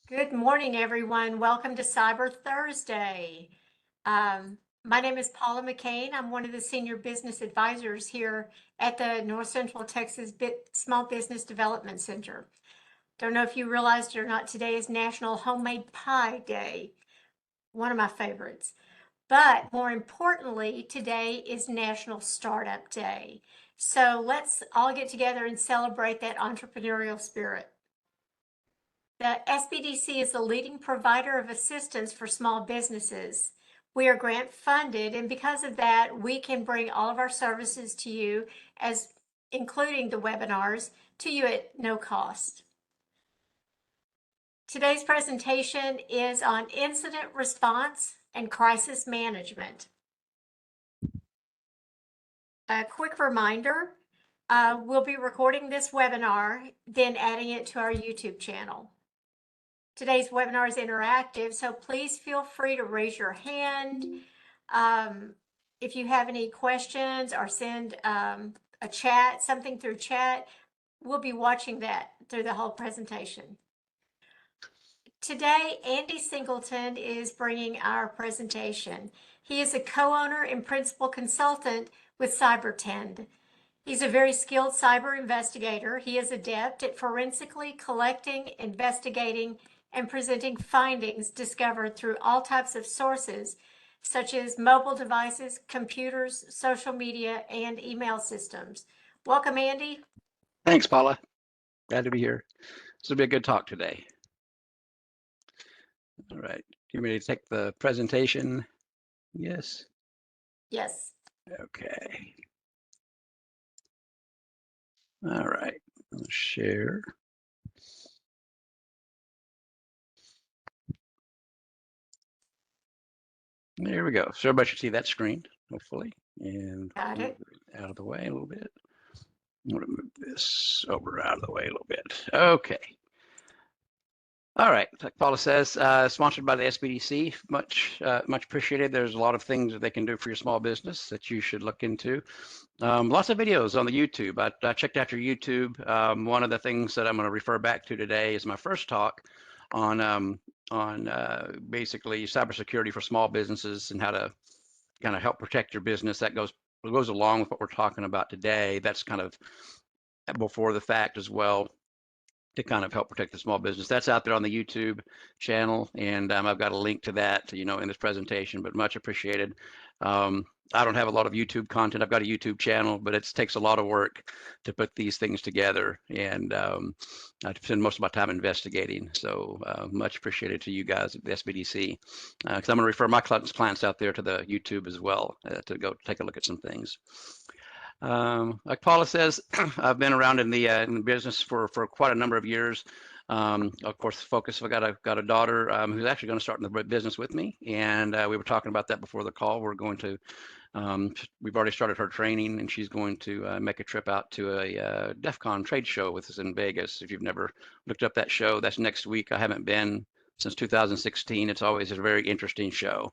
Good morning, everyone. Welcome to Cyber Thursday. My name is Paula McCain. I'm one of the senior business advisors here at the North Central Texas Small Business Development Center. Don't know if you realized it or not, today is National Homemade Pie Day, one of my favorites. But more importantly, today is National Startup Day. So let's all get together and celebrate that entrepreneurial spirit. The SBDC is the leading provider of assistance for small businesses. We are grant funded, and because of that, we can bring all of our services to you, as including the webinars, to you at no cost. Today's presentation is on incident response and crisis management. A quick reminder, we'll be recording this webinar, then adding it to our YouTube channel. Today's webinar is interactive, so please feel free to raise your hand if you have any questions, or send something through chat. We'll be watching that through the whole presentation. Today, Andy Singleton is bringing our presentation. He is a co-owner and principal consultant with CyberTend. He's a very skilled cyber investigator. He is adept at forensically collecting, investigating, and presenting findings discovered through all types of sources, such as mobile devices, computers, social media, and email systems. Welcome, Andy. Thanks, Paula. Glad to be here. This will be a good talk today. All right. You ready to take the presentation? Yes? Yes. Okay. All right. I'll share. There we go. So everybody should see that screen, hopefully. And Got it. out of the way a little bit. I'm going to move this over out of the way a little bit. Okay. All right, like Paula says, sponsored by the SBDC, much appreciated. There's a lot of things that they can do for your small business that you should look into. Lots of videos on the YouTube. I checked out your YouTube. One of the things that I'm going to refer back to today is my first talk on basically cybersecurity for small businesses and how to kind of help protect your business. That goes along with what we're talking about today. That's kind of before the fact as well, to kind of help protect the small business. That's out there on the YouTube channel, and I've got a link to that, in this presentation, but much appreciated. I don't have a lot of YouTube content. I've got a YouTube channel, but it takes a lot of work to put these things together, and I spend most of my time investigating. So much appreciated to you guys at the SBDC, because I'm going to refer my clients out there to the YouTube as well to go take a look at some things. Like Paula says, I've been around in the business for quite a number of years. Of course, focus. I got a daughter who's actually going to start in the business with me, and we were talking about that before the call. We're going to, we've already started her training, and she's going to make a trip out to a DEF CON trade show with us in Vegas. If you've never looked up that show, that's next week. I haven't been since 2016. It's always a very interesting show.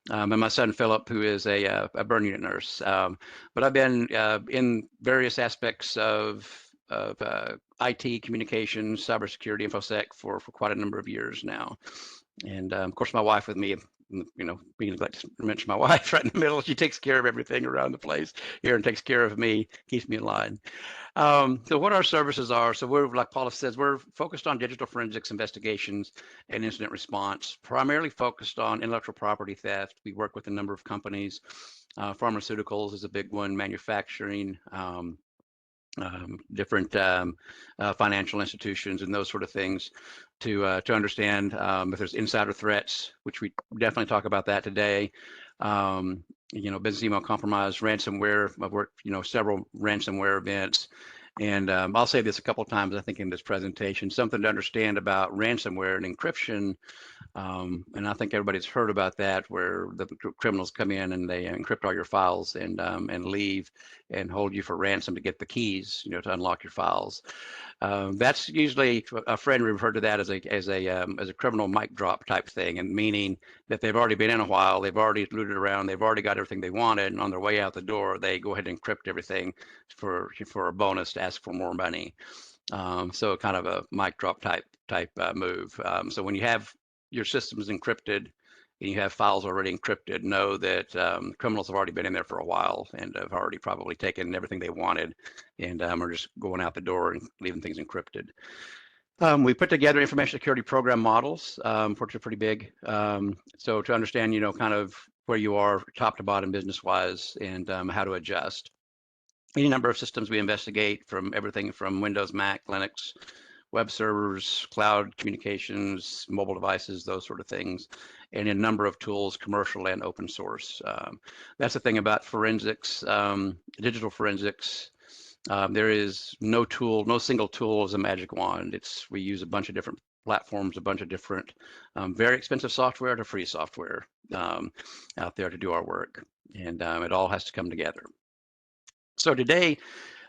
And my son Philip, who is a burn unit nurse. But I've been in various aspects of IT, communications, cybersecurity, InfoSec for quite a number of years now. And of course, my wife with me, being like to mention my wife right in the middle. She takes care of everything around the place here and takes care of me, keeps me in line. So what our services are, so we're, like Paula says, we're focused on digital forensics investigations and incident response, primarily focused on intellectual property theft. We work with a number of companies. Pharmaceuticals is a big one, manufacturing, different financial institutions and those sort of things to understand if there's insider threats, which we definitely talk about that today. Business email compromise, ransomware. I've worked, several ransomware events. And I'll say this a couple of times, I think, in this presentation, something to understand about ransomware and encryption. And I think everybody's heard about that, where the criminals come in and they encrypt all your files and leave and hold you for ransom to get the keys, to unlock your files. That's usually, a friend referred to that as a criminal mic drop type thing, and meaning that they've already been in a while, they've already looted around, they've already got everything they wanted, and on their way out the door, they go ahead and encrypt everything for a bonus to ask for more money. So kind of a mic drop type move. So when you have your systems encrypted and you have files already encrypted, know that criminals have already been in there for a while and have already probably taken everything they wanted and are just going out the door and leaving things encrypted. We put together information security program models, which are pretty big. So to understand, kind of where you are top to bottom business-wise and how to adjust. Any number of systems we investigate, from everything from Windows, Mac, Linux, web servers, cloud communications, mobile devices, those sort of things, and a number of tools, commercial and open source. That's the thing about forensics, digital forensics. There is no tool, no single tool is a magic wand. We use a bunch of different platforms, a bunch of different very expensive software to free software out there to do our work, and it all has to come together. So today,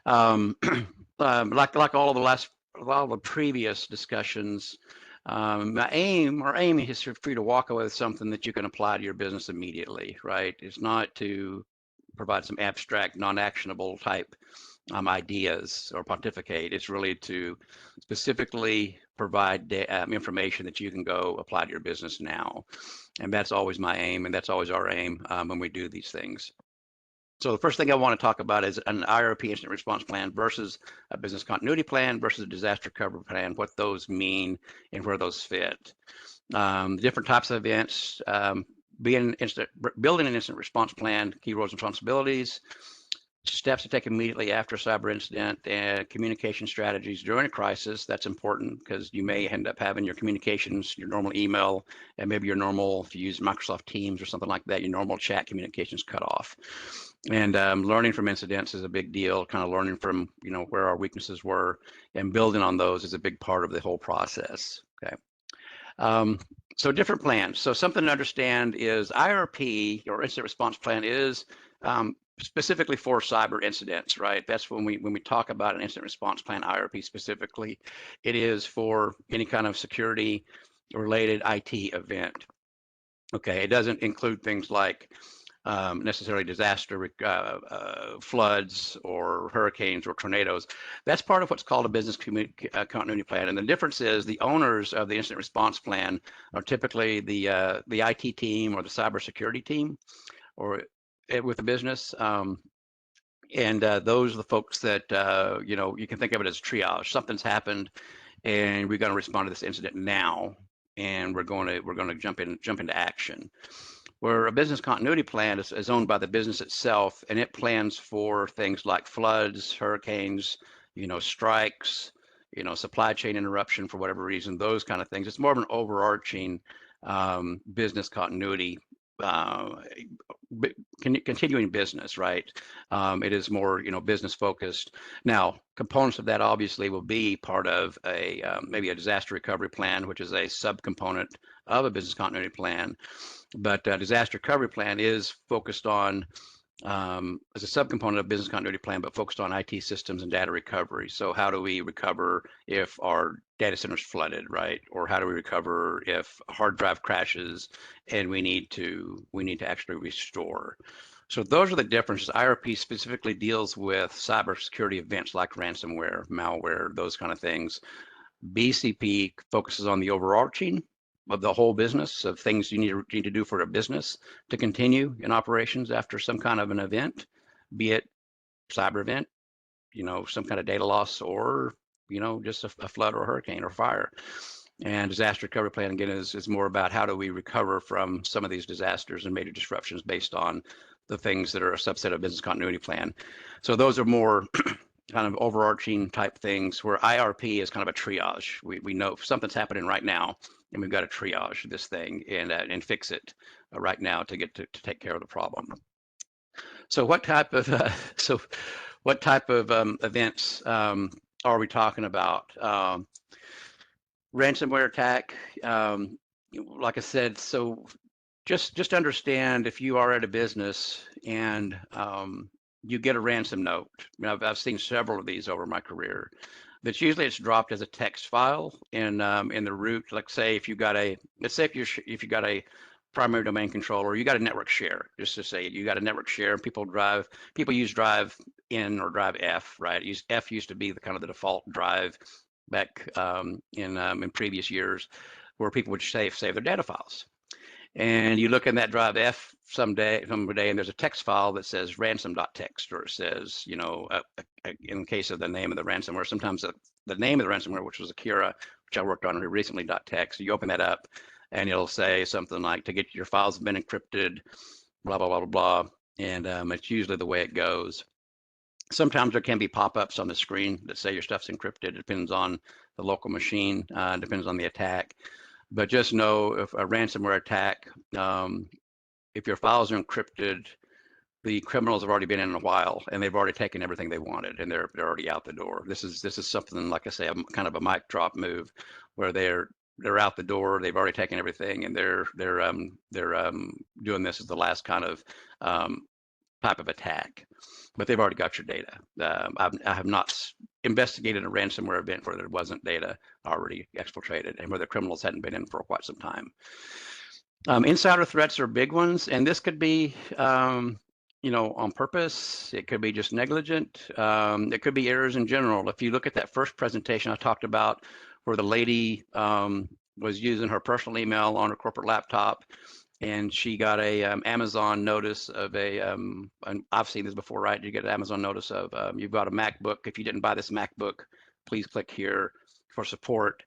like all the previous discussions, our aim is for you to walk away with something that you can apply to your business immediately, right? It's not to provide some abstract, non-actionable type ideas or pontificate. It's really to specifically provide information that you can go apply to your business now. And that's always my aim, and that's always our aim when we do these things. So the first thing I want to talk about is an IRP, incident response plan, versus a business continuity plan versus a disaster recovery plan, what those mean and where those fit. Different types of events, building an incident response plan, key roles and responsibilities, steps to take immediately after a cyber incident, and communication strategies during a crisis. That's important because you may end up having your communications, your normal email, and maybe your normal, if you use Microsoft Teams or something like that, your normal chat communications cut off. And learning from incidents is a big deal, kind of learning from, where our weaknesses were, and building on those is a big part of the whole process, okay? So different plans. So something to understand is IRP, or incident response plan, is specifically for cyber incidents, right? That's when we talk about an incident response plan, IRP specifically, it is for any kind of security related IT event. Okay, it doesn't include things like necessarily disaster, floods or hurricanes or tornadoes. That's part of what's called a business continuity plan. And the difference is the owners of the incident response plan are typically the IT team or the cybersecurity team, or with the business. And those are the folks that, you can think of it as triage. Something's happened and we're going to respond to this incident now, and we're going to jump into action. Where a business continuity plan is owned by the business itself, and it plans for things like floods, hurricanes, strikes, supply chain interruption for whatever reason, those kind of things. It's more of an overarching business continuity, continuing business, right? It is more, business focused. Now, components of that obviously will be part of a maybe a disaster recovery plan, which is a subcomponent of a business continuity plan. But disaster recovery plan is focused on, as a subcomponent of business continuity plan, but focused on IT systems and data recovery. So how do we recover if our data center is flooded, right? Or how do we recover if a hard drive crashes and we need to actually restore? So those are the differences. IRP specifically deals with cybersecurity events like ransomware, malware, those kind of things. BCP focuses on the overarching of the whole business, of things you need to do for a business to continue in operations after some kind of an event, be it cyber event, some kind of data loss, or just a flood or a hurricane or fire. And disaster recovery plan, again, is more about how do we recover from some of these disasters and major disruptions based on the things that are a subset of business continuity plan. So those are more kind of overarching type things, where IRP is kind of a triage. We know if something's happening right now, and we've got to triage this thing and fix it right now to get to take care of the problem. So what type of events are we talking about? Ransomware attack, like I said. So just understand, if you are at a business and you get a ransom note. I've seen several of these over my career. But usually it's dropped as a text file in the root. Like, say if you got a primary domain controller, you got a network share. Just to say you got a network share. People use drive N or drive F, right? F used to be the kind of the default drive back in previous years, where people would save their data files. And you look in that drive F someday, and there's a text file that says ransom.txt, or it says, you know, in case of the name of the ransomware, sometimes the name of the ransomware, which was Akira, which I worked on recently, .txt. You open that up and it'll say something like, to get your files have been encrypted, blah, blah, blah, blah, blah. And it's usually the way it goes. Sometimes there can be pop-ups on the screen that say your stuff's encrypted. It depends on the local machine, depends on the attack. But just know, if a ransomware attack, if your files are encrypted, the criminals have already been in a while, and they've already taken everything they wanted, and they're already out the door. This is something, like I say, kind of a mic drop move, where they're out the door. They've already taken everything, and they're doing this as the last kind of type of attack. But they've already got your data. I have not investigated a ransomware event where there wasn't data already exfiltrated, and where the criminals hadn't been in for quite some time. Insider threats are big ones, and this could be, you know, on purpose. It could be just negligent. It could be errors in general. If you look at that first presentation I talked about, where the lady was using her personal email on her corporate laptop, and she got a Amazon notice of and I've seen this before, right? You get an Amazon notice of, you've got a MacBook. If you didn't buy this MacBook, please click here for support.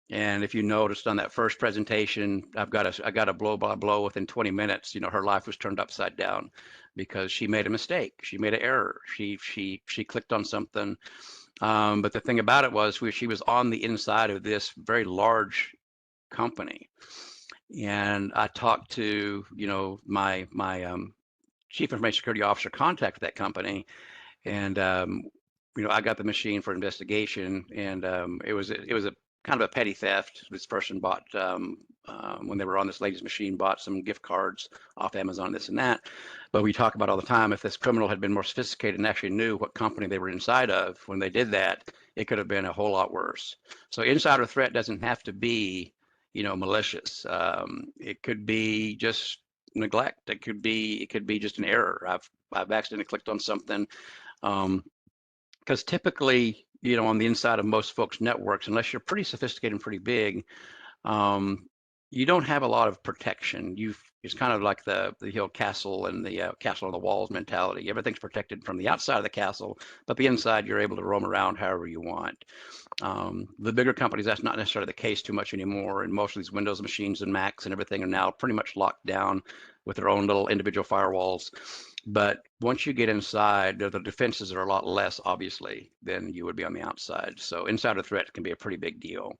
And if you noticed on that first presentation, I got a blow by blow within 20 minutes. You know, her life was turned upside down because she made a mistake. She made an error. She clicked on something. But the thing about it was, she was on the inside of this very large company. And I talked to, you know, my chief information security officer contacted that company, and you know, I got the machine for investigation, and it was a kind of a petty theft. This person bought, when they were on this lady's machine, bought some gift cards off Amazon, this and that. But we talk about all the time, if this criminal had been more sophisticated and actually knew what company they were inside of when they did that, it could have been a whole lot worse. So insider threat doesn't have to be, you know, malicious. It could be just neglect. It could be just an error. I've accidentally clicked on something. Because typically, you know, on the inside of most folks' networks, unless you're pretty sophisticated and pretty big, you don't have a lot of protection. It's kind of like the old castle and the castle on the walls mentality. Everything's protected from the outside of the castle, but the inside, you're able to roam around however you want. The bigger companies, that's not necessarily the case too much anymore. And most of these Windows machines and Macs and everything are now pretty much locked down with their own little individual firewalls. But once you get inside, the defenses are a lot less, obviously, than you would be on the outside. So insider threat can be a pretty big deal.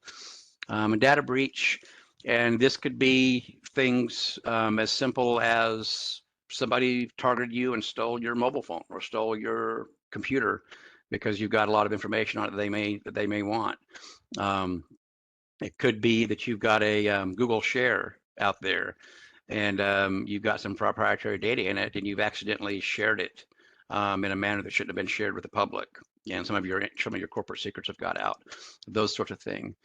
A data breach, and this could be things as simple as somebody targeted you and stole your mobile phone or stole your computer because you've got a lot of information on it that they may want. It could be that you've got a Google share out there, and you've got some proprietary data in it, and you've accidentally shared it in a manner that shouldn't have been shared with the public. And some of your corporate secrets have got out. Those sorts of things.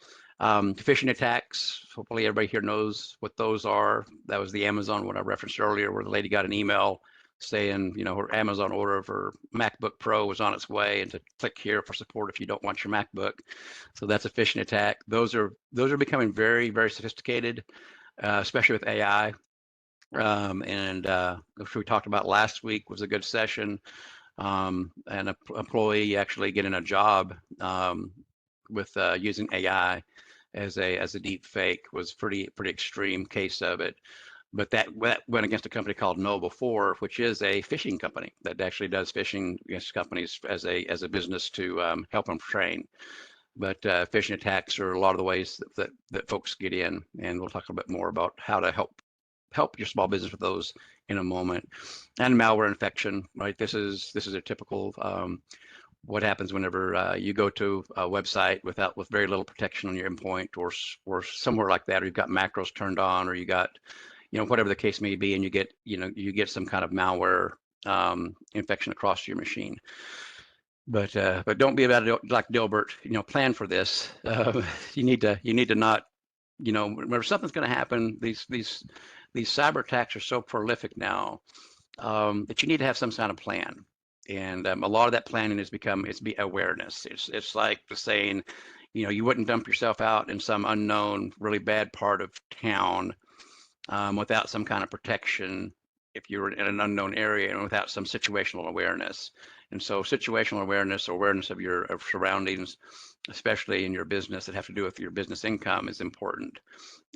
Phishing attacks. Hopefully everybody here knows what those are. That was the Amazon one I referenced earlier, where the lady got an email saying, you know, her Amazon order of her MacBook Pro was on its way, and to click here for support if you don't want your MacBook. So that's a phishing attack. Those are becoming very, very sophisticated, especially with AI. Which we talked about last week was a good session. An employee actually getting a job with using AI as a deep fake was pretty extreme case of it. But that went against a company called KnowBe4, which is a phishing company that actually does phishing against companies as a business to help them train. But phishing attacks are a lot of the ways that folks get in, and we'll talk a bit more about how to help your small business with those in a moment. And malware infection, right? This is a typical what happens whenever you go to a website with very little protection on your endpoint, or somewhere like that, or you've got macros turned on, or you got, you know, whatever the case may be, and you get some kind of malware infection across your machine. But don't be about it like Dilbert. You know, plan for this. You need to not, you know, remember something's going to happen. These cyber attacks are so prolific now that you need to have some kind of plan. And a lot of that planning has become awareness. It's like the saying, You wouldn't dump yourself out in some unknown, really bad part of town without some kind of protection if you were in an unknown area and without some situational awareness. And so situational awareness or awareness of your surroundings, especially in your business that have to do with your business income, is important.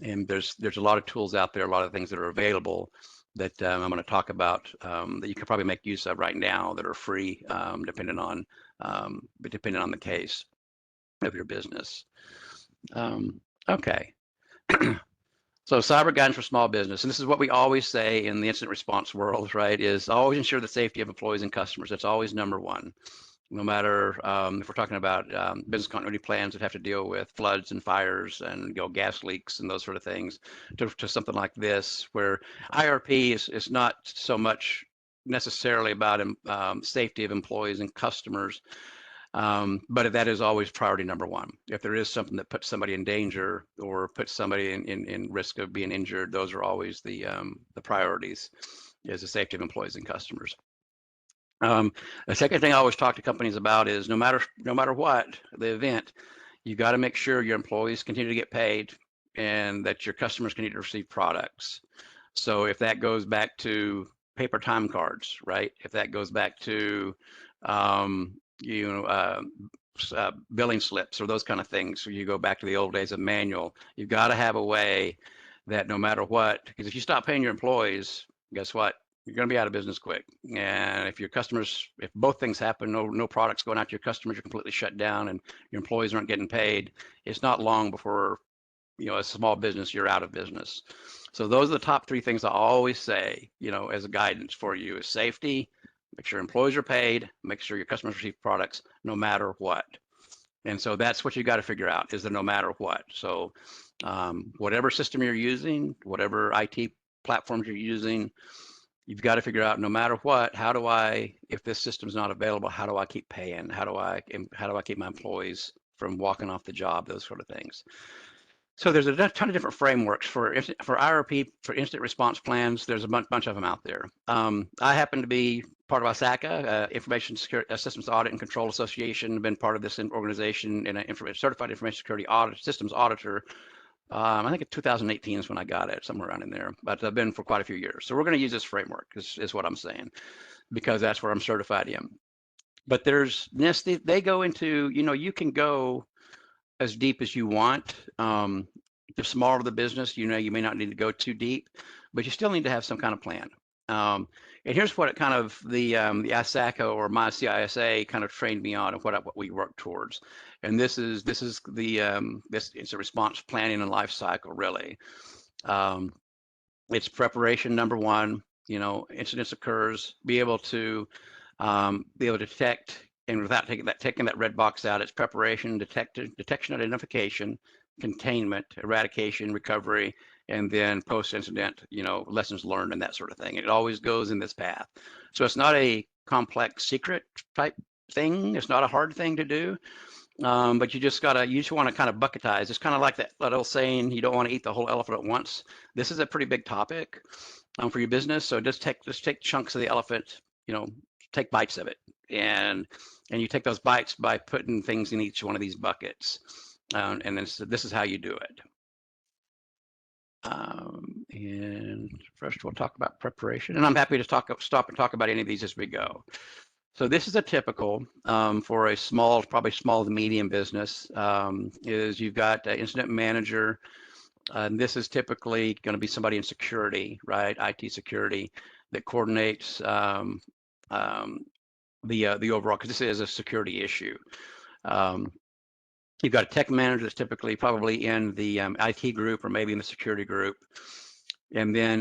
And there's a lot of tools out there, a lot of things that are available that I'm going to talk about that you can probably make use of right now that are free, depending on the case of your business. Okay. So cyber guidance for small business, and this is what we always say in the incident response world, right, is always ensure the safety of employees and customers. That's always number one. No matter if we're talking about business continuity plans that have to deal with floods and fires and gas leaks and those sort of things, to something like this, where IRP is not so much necessarily about safety of employees and customers, but that is always priority number one. If there is something that puts somebody in danger or puts somebody in risk of being injured, those are always the priorities, is the safety of employees and customers. The second thing I always talk to companies about is no matter what the event, you got to make sure your employees continue to get paid and that your customers continue to receive products. So if that goes back to paper time cards, right? If that goes back to billing slips or those kind of things, so you go back to the old days of manual, you've got to have a way that no matter what, because if you stop paying your employees, guess what? You're going to be out of business quick. And if your customers, if both things happen, no products going out to your customers, you're completely shut down and your employees aren't getting paid, it's not long before, a small business, you're out of business. So those are the top three things I always say, as a guidance for you, is safety, make sure employees are paid, make sure your customers receive products no matter what. And so that's what you got to figure out, is the no matter what. So whatever system you're using, whatever IT platforms you're using, you've got to figure out no matter what, if this system's not available, how do I keep paying? How do I keep my employees from walking off the job? Those sort of things. So there's a ton of different frameworks for IRP, for incident response plans. There's a bunch of them out there. I happen to be part of ISACA, Information Security Systems Audit and Control Association. Been part of this organization and a certified information security systems auditor. I think in 2018 is when I got it, somewhere around in there, but I've been for quite a few years. So we're going to use this framework is what I'm saying, because that's where I'm certified in. But there's NIST, they go into, you can go as deep as you want. The smaller the business, you may not need to go too deep, but you still need to have some kind of plan. And here's what it kind of the ISACA or my CISA kind of trained me on, and what we work towards. And this is it's a response planning and life cycle, really. It's preparation number one. Incidents occurs, be able to detect, and without taking that red box out, it's preparation, detection, identification, containment, eradication, recovery, and then post-incident, lessons learned and that sort of thing. And it always goes in this path. So it's not a complex secret type thing. It's not a hard thing to do. But you just want to kind of bucketize. It's kind of like that old saying, you don't want to eat the whole elephant at once. This is a pretty big topic for your business. So just take chunks of the elephant, take bites of it. And you take those bites by putting things in each one of these buckets. And then this is how you do it. And first we'll talk about preparation, and I'm happy to stop and talk about any of these as we go. So this is a typical for a probably small to medium business, is you've got an incident manager, and this is typically going to be somebody in security, right? IT security that coordinates the overall, because this is a security issue. You've got a tech manager that's typically probably in the IT group or maybe in the security group. And then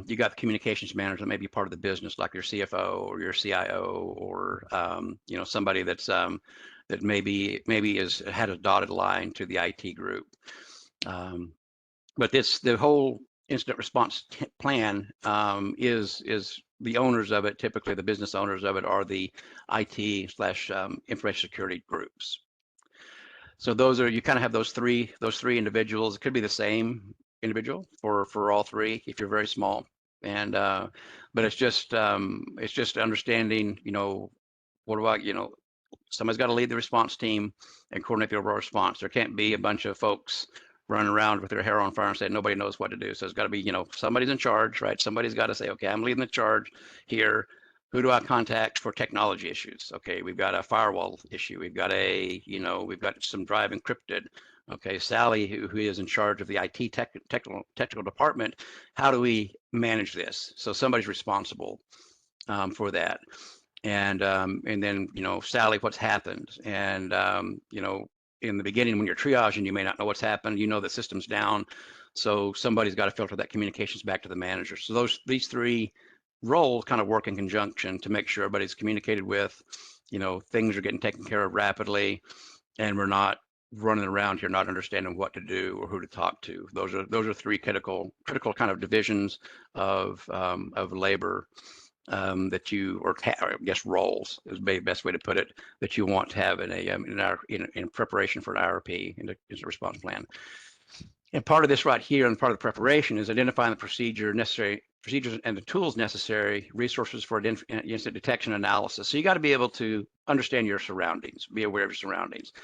you got the communications manager that may be part of the business, like your CFO or your CIO, or somebody that's that maybe has had a dotted line to the IT group. But the whole incident response plan is the owners of it. Typically, the business owners of it are the IT/information security groups. So you kind of have those three individuals. It could be the same individual for all three if you're very small. And but it's just understanding, what about, somebody's got to lead the response team and coordinate the overall response. There can't be a bunch of folks running around with their hair on fire and saying nobody knows what to do. So it's got to be, somebody's in charge, right? Somebody's got to say, okay, I'm leading the charge here. Who do I contact for technology issues? Okay, we've got a firewall issue. We've got we've got some drive encrypted. Okay, Sally, who is in charge of the IT technical department, how do we manage this? So somebody's responsible for that. And then, Sally, what's happened? And, in the beginning, when you're triaging, you may not know what's happened. The system's down. So somebody's got to filter that communications back to the manager. So these three roles kind of work in conjunction to make sure everybody's communicated with, things are getting taken care of rapidly, and we're not running around here not understanding what to do or who to talk to. Those are three critical kind of divisions of labor that you, or I guess roles is the best way to put it, that you want to have in preparation for an IRP, in a response plan. And part of this right here, and part of the preparation, is identifying the procedures and the tools necessary, resources for incident detection analysis. So you got to be able to understand your surroundings, be aware of your surroundings.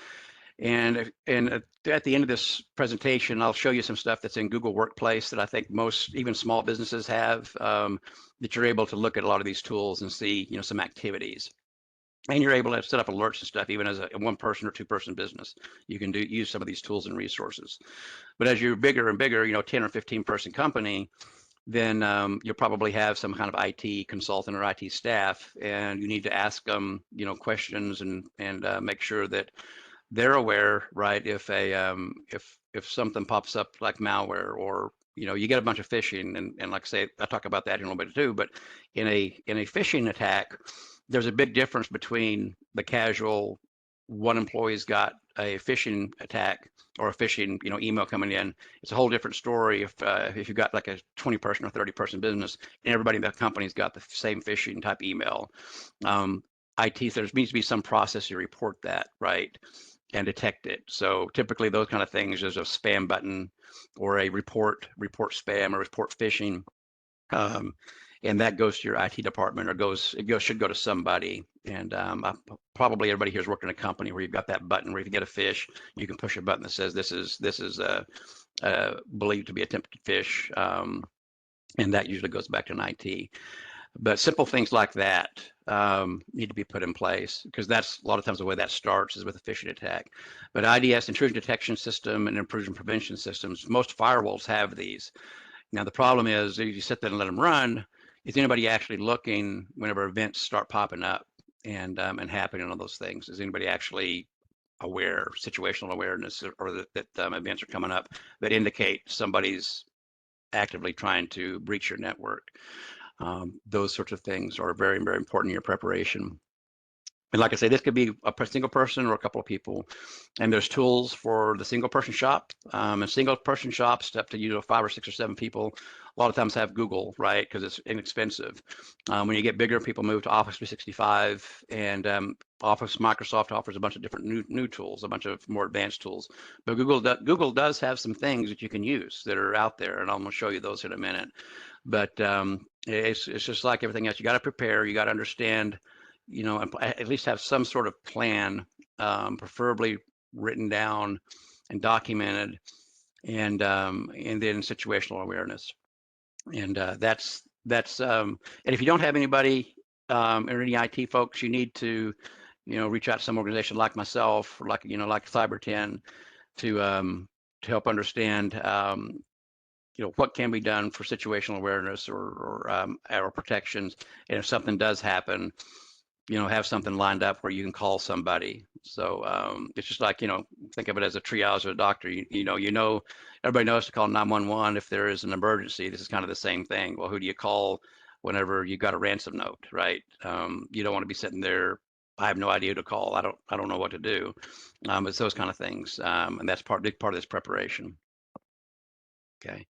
And at the end of this presentation, I'll show you some stuff that's in Google Workplace that I think most, even small businesses have, that you're able to look at a lot of these tools and see, some activities. And you're able to set up alerts and stuff, even as a one-person or two-person business. You can use some of these tools and resources. But as you're bigger and bigger, 10 or 15-person company, then you'll probably have some kind of IT consultant or IT staff, and you need to ask them, questions and make sure that they're aware, right? If something pops up like malware, or you get a bunch of phishing, and like I say, I talk about that in a little bit too. But in a phishing attack, there's a big difference between the casual one employee's got a phishing attack or a phishing email coming in. It's a whole different story if you've got like a 20-person or 30-person business and everybody in that company's got the same phishing type email. IT, there needs to be some process to report that, right, and detect it. So typically those kind of things, there's a spam button or a report spam or report phishing, and that goes to your IT department, or should go to somebody. And probably everybody here has worked in a company where you've got that button where if you get a phish, you can push a button that says this is believed to be attempted phish, and that usually goes back to an IT. But simple things like that need to be put in place, because that's a lot of times the way that starts is with a phishing attack. But IDS, intrusion detection system, and intrusion prevention systems, most firewalls have these. Now the problem is, if you sit there and let them run, is anybody actually looking whenever events start popping up and happening on those things? Is anybody actually aware, situational awareness, or that events are coming up that indicate somebody's actively trying to breach your network? Those sorts of things are very, very important in your preparation. And like I say, this could be a single person or a couple of people. And there's tools for the single person shop. And single person shops up to 5 or 6 or 7 people, a lot of times have Google, right? Because it's inexpensive. When you get bigger, people move to Office 365, and Microsoft offers a bunch of different new tools, a bunch of more advanced tools. But Google does have some things that you can use that are out there, and I'm going to show you those in a minute. But it's just like everything else. You got to prepare. You got to understand, and at least have some sort of plan, preferably written down and documented, and then situational awareness. And that's and if you don't have anybody or any IT folks, you need to reach out to some organization like myself, or like Cyber10, to help understand what can be done for situational awareness or protections. And if something does happen, have something lined up where you can call somebody. So it's just like, think of it as a triage of a doctor. Everybody knows to call 911 if there is an emergency. This is kind of the same thing. Well, who do you call whenever you got a ransom note, right? You don't want to be sitting there, I have no idea who to call. I don't know what to do. It's those kind of things, and that's big part of this preparation. Okay.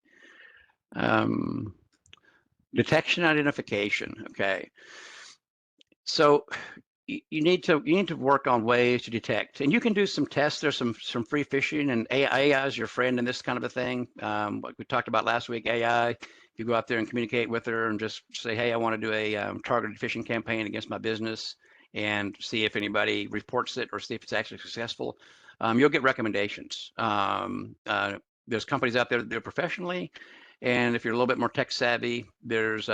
Detection identification. Okay. So you need to work on ways to detect, and you can do some tests. There's some free phishing, and AI is your friend in this kind of a thing. Like we talked about last week, AI. If you go out there and communicate with her and just say, hey, I want to do a targeted phishing campaign against my business, and see if anybody reports it or see if it's actually successful. You'll get recommendations. There's companies out there that do it professionally, and if you're a little bit more tech savvy, there's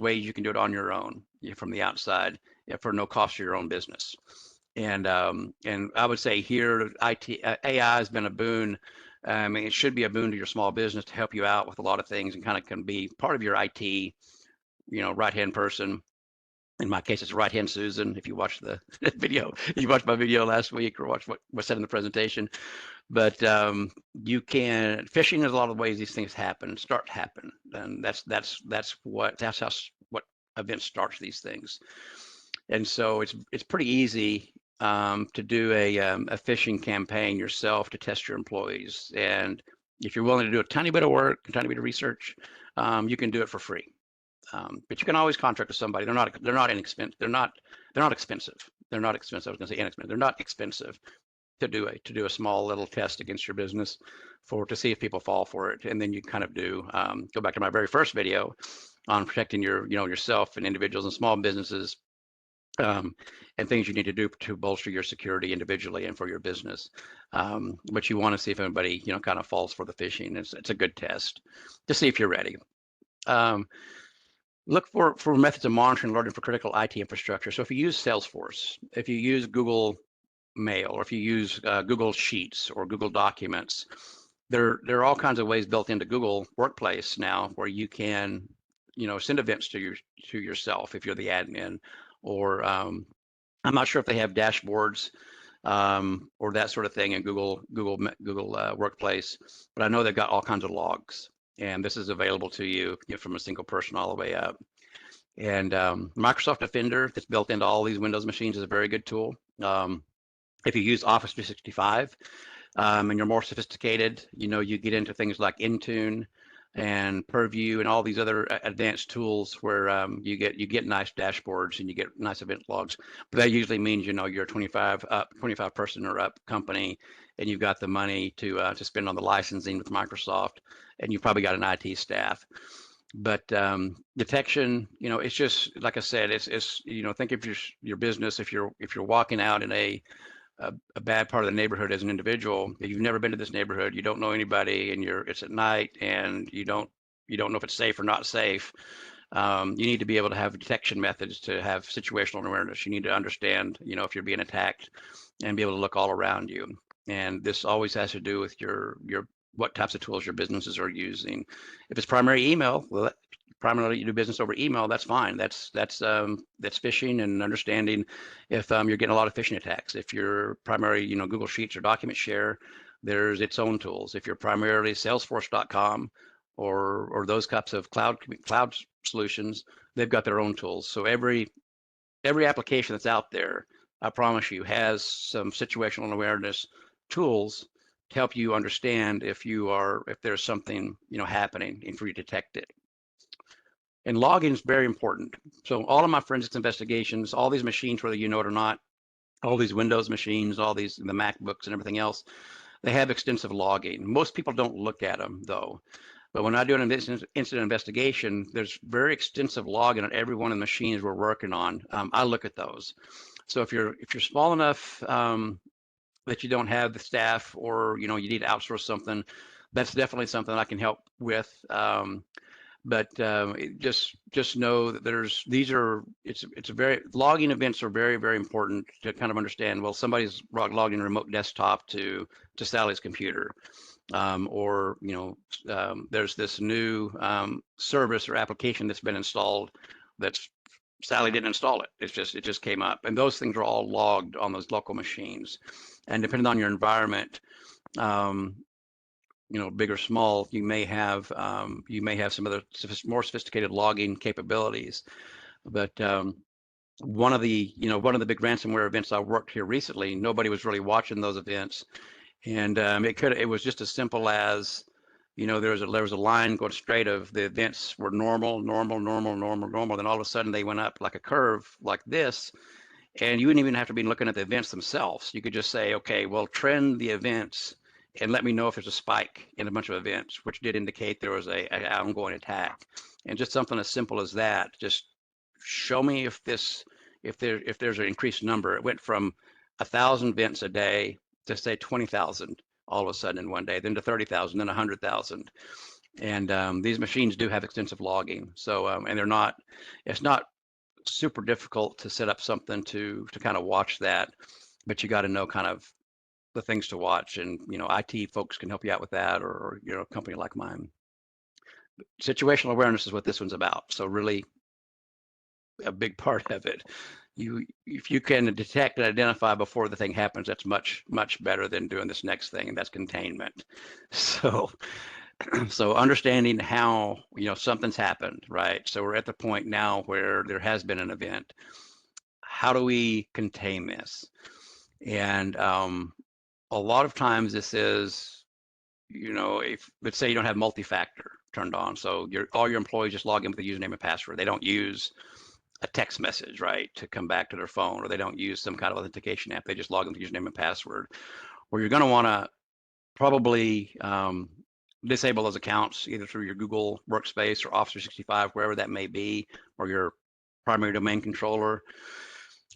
ways you can do it on your own from the outside for no cost to your own business. And I would say here, AI has been a boon. I mean, it should be a boon to your small business to help you out with a lot of things, and kind of can be part of your IT, right-hand person. In my case, it's right-hand Susan. If you watch the video, you watched my video last week or watched what was said in the presentation. But you can, phishing is a lot of ways these things start to happen. And that's how what event starts these things. And so it's pretty easy to do a phishing campaign yourself to test your employees. And if you're willing to do a tiny bit of work, a tiny bit of research, you can do it for free. But you can always contract with somebody. They're not inexpensive. They're not expensive. They're not expensive. I was going to say inexpensive. They're not expensive to do a small little test against your business to see if people fall for it. And then you kind of do go back to my very first video on protecting yourself and individuals and small businesses, and things you need to do to bolster your security individually and for your business. But you want to see if anybody kind of falls for the phishing. It's a good test to see if you're ready. Look for methods of monitoring and alerting for critical IT infrastructure. So if you use Salesforce, if you use Google Mail, or if you use Google Sheets or Google Documents, there are all kinds of ways built into Google Workplace now where you can, send events to yourself if you're the admin, or I'm not sure if they have dashboards or that sort of thing in Google Workplace, but I know they've got all kinds of logs. And this is available to you, from a single person all the way up. And Microsoft Defender that's built into all these Windows machines is a very good tool. If you use Office 365 and you're more sophisticated, you get into things like Intune and Purview and all these other advanced tools where you get nice dashboards and you get nice event logs. But that usually means you're a 25 person or up company, and you've got the money to spend on the licensing with Microsoft, and you've probably got an IT staff. But detection, it's just like I said, it's think of your business. If you're walking out in a bad part of the neighborhood as an individual, if you've never been to this neighborhood, you don't know anybody, and it's at night, and you don't know if it's safe or not safe. You need to be able to have detection methods to have situational awareness. You need to understand, if you're being attacked, and be able to look all around you. And this always has to do with your what types of tools your businesses are using. If it's primary email, well, primarily you do business over email, that's fine. That's phishing, and understanding if you're getting a lot of phishing attacks. If you're primary, Google Sheets or document share, there's its own tools. If you're primarily Salesforce.com or those types of cloud solutions, they've got their own tools. So every application that's out there, I promise you, has some situational awareness tools to help you understand if there's something happening, and for you to detect it. And logging is very important. So all of my forensics investigations, all these machines, whether you know it or not, all these Windows machines, all the MacBooks and everything else, they have extensive logging. Most people don't look at them though. But when I do an incident investigation, there's very extensive logging on every one of the machines we're working on. I look at those. So if you're small enough that you don't have the staff, or you need to outsource something, that's definitely something I can help with. But just know that logging events are very, very important to kind of understand. Well, somebody's logged in a remote desktop to Sally's computer, or there's this new service or application that's been installed that's Sally didn't install it. It just came up, and those things are all logged on those local machines. And depending on your environment, big or small, you may have some of the more sophisticated logging capabilities. But one of the big ransomware events I worked here recently, nobody was really watching those events, and it was just as simple as there was a line going straight of the events were normal. Then all of a sudden they went up like a curve like this, and you wouldn't even have to be looking at the events themselves. You could just say, okay, well, trend the events and let me know if there's a spike in a bunch of events, which did indicate there was an ongoing attack. And just something as simple as that, just show me if this if there's an increased number, it went from 1,000 vents a day to say 20,000 all of a sudden in one day, then to 30,000, then 100,000. And these machines do have extensive logging. So, and it's not super difficult to set up something to kind of watch that, but you got to know kind of the things to watch, and IT folks can help you out with that, or a company like mine. Situational awareness is what this one's about. So really a big part of it. If you can detect and identify before the thing happens, that's much better than doing this next thing, and that's containment. So so understanding how something's happened, right? So we're at the point now where there has been an event. How do we contain this? And a lot of times this is, if let's say you don't have multi-factor turned on, so all your employees just log in with a username and password. They don't use a text message, right, to come back to their phone, or they don't use some kind of authentication app. They just log in with username and password. Or you're going to want to probably disable those accounts either through your Google Workspace or Office 365, wherever that may be, or your primary domain controller.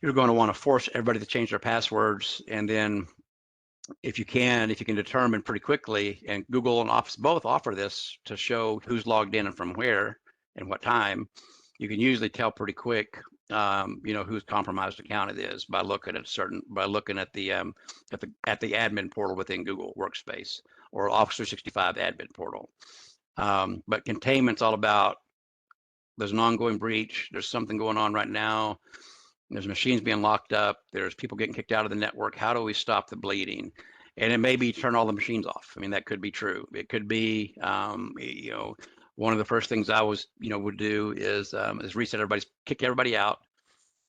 You're going to want to force everybody to change their passwords, and then if you can determine pretty quickly, and Google and Office both offer this to show who's logged in and from where and what time, you can usually tell pretty quick, whose compromised account it is by looking at the admin portal within Google Workspace or Office 365 admin portal. But containment's all about, there's an ongoing breach, there's something going on right now, there's machines being locked up, there's people getting kicked out of the network. How do we stop the bleeding? And it may be turn all the machines off. I mean, that could be true. It could be, one of the first things I would do is reset kick everybody out.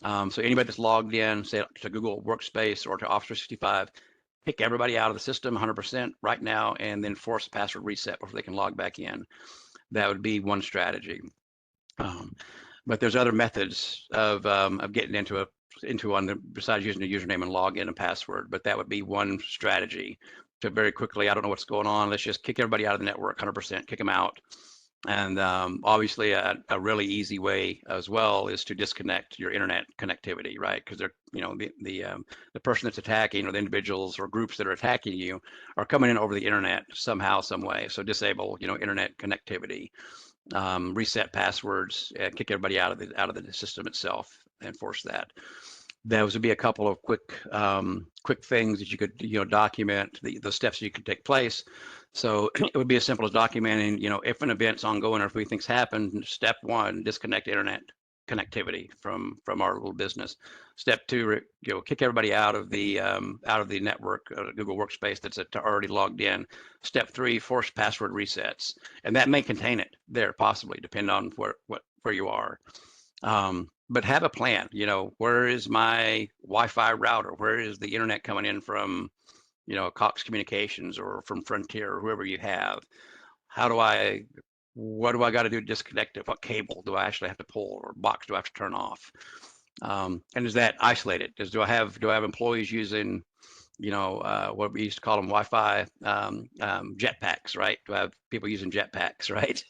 So anybody that's logged in, say to Google Workspace or to Office 365, pick everybody out of the system 100% right now, and then force a password reset before they can log back in. That would be one strategy. But there's other methods of getting into one besides using a username and login and password. But that would be one strategy to very quickly, I don't know what's going on, let's just kick everybody out of the network 100%, kick them out. And obviously a really easy way as well is to disconnect your internet connectivity, right? Because they're, the person that's attacking, or the individuals or groups that are attacking you, are coming in over the internet somehow, some way. So disable, internet connectivity, reset passwords, and kick everybody out of the system itself, and force that. Those would be a couple of quick things that you could document the steps that you could take place. So it would be as simple as documenting, if an event's ongoing or if things happen. Step one, disconnect internet connectivity from our little business. Step two, kick everybody out of the network, Google Workspace that's already logged in. Step three, force password resets, and that may contain it there, possibly, depending on where you are. But have a plan. Where is my Wi-Fi router? Where is the internet coming in from? Cox Communications or from Frontier or whoever you have. What do I got to do to disconnect it? What cable do I actually have to pull, or box do I have to turn off? And is that isolated? Do I have employees using, what we used to call them Wi-Fi jetpacks, right? Do I have people using jetpacks, right?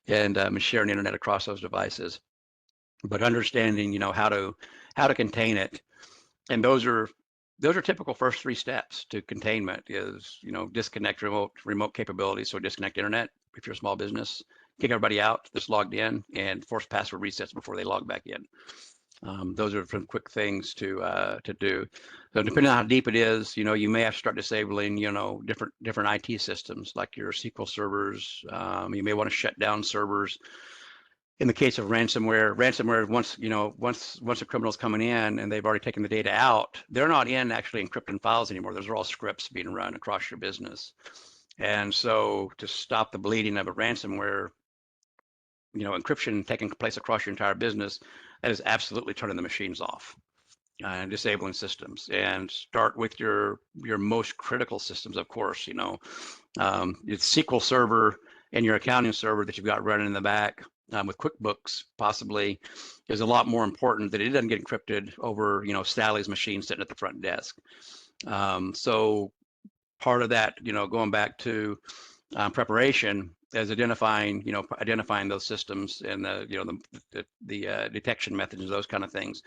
And sharing the internet across those devices. But understanding, how to contain it, and those are typical first three steps to containment. Is disconnect remote capabilities, so disconnect internet if you're a small business, kick everybody out that's logged in, and force password resets before they log back in. Those are some quick things to do. So depending on how deep it is, you may have to start disabling different IT systems like your SQL servers. You may want to shut down servers. In the case of ransomware, once a criminal's coming in and they've already taken the data out, they're not in actually encrypting files anymore. Those are all scripts being run across your business. And so to stop the bleeding of a ransomware, encryption taking place across your entire business, that is absolutely turning the machines off and disabling systems. And start with your most critical systems, of course. Your SQL server and your accounting server that you've got running in the back. With QuickBooks, possibly, is a lot more important that it doesn't get encrypted over, Sally's machine sitting at the front desk. So part of that, going back to preparation, is identifying those systems and the detection methods and those kind of things.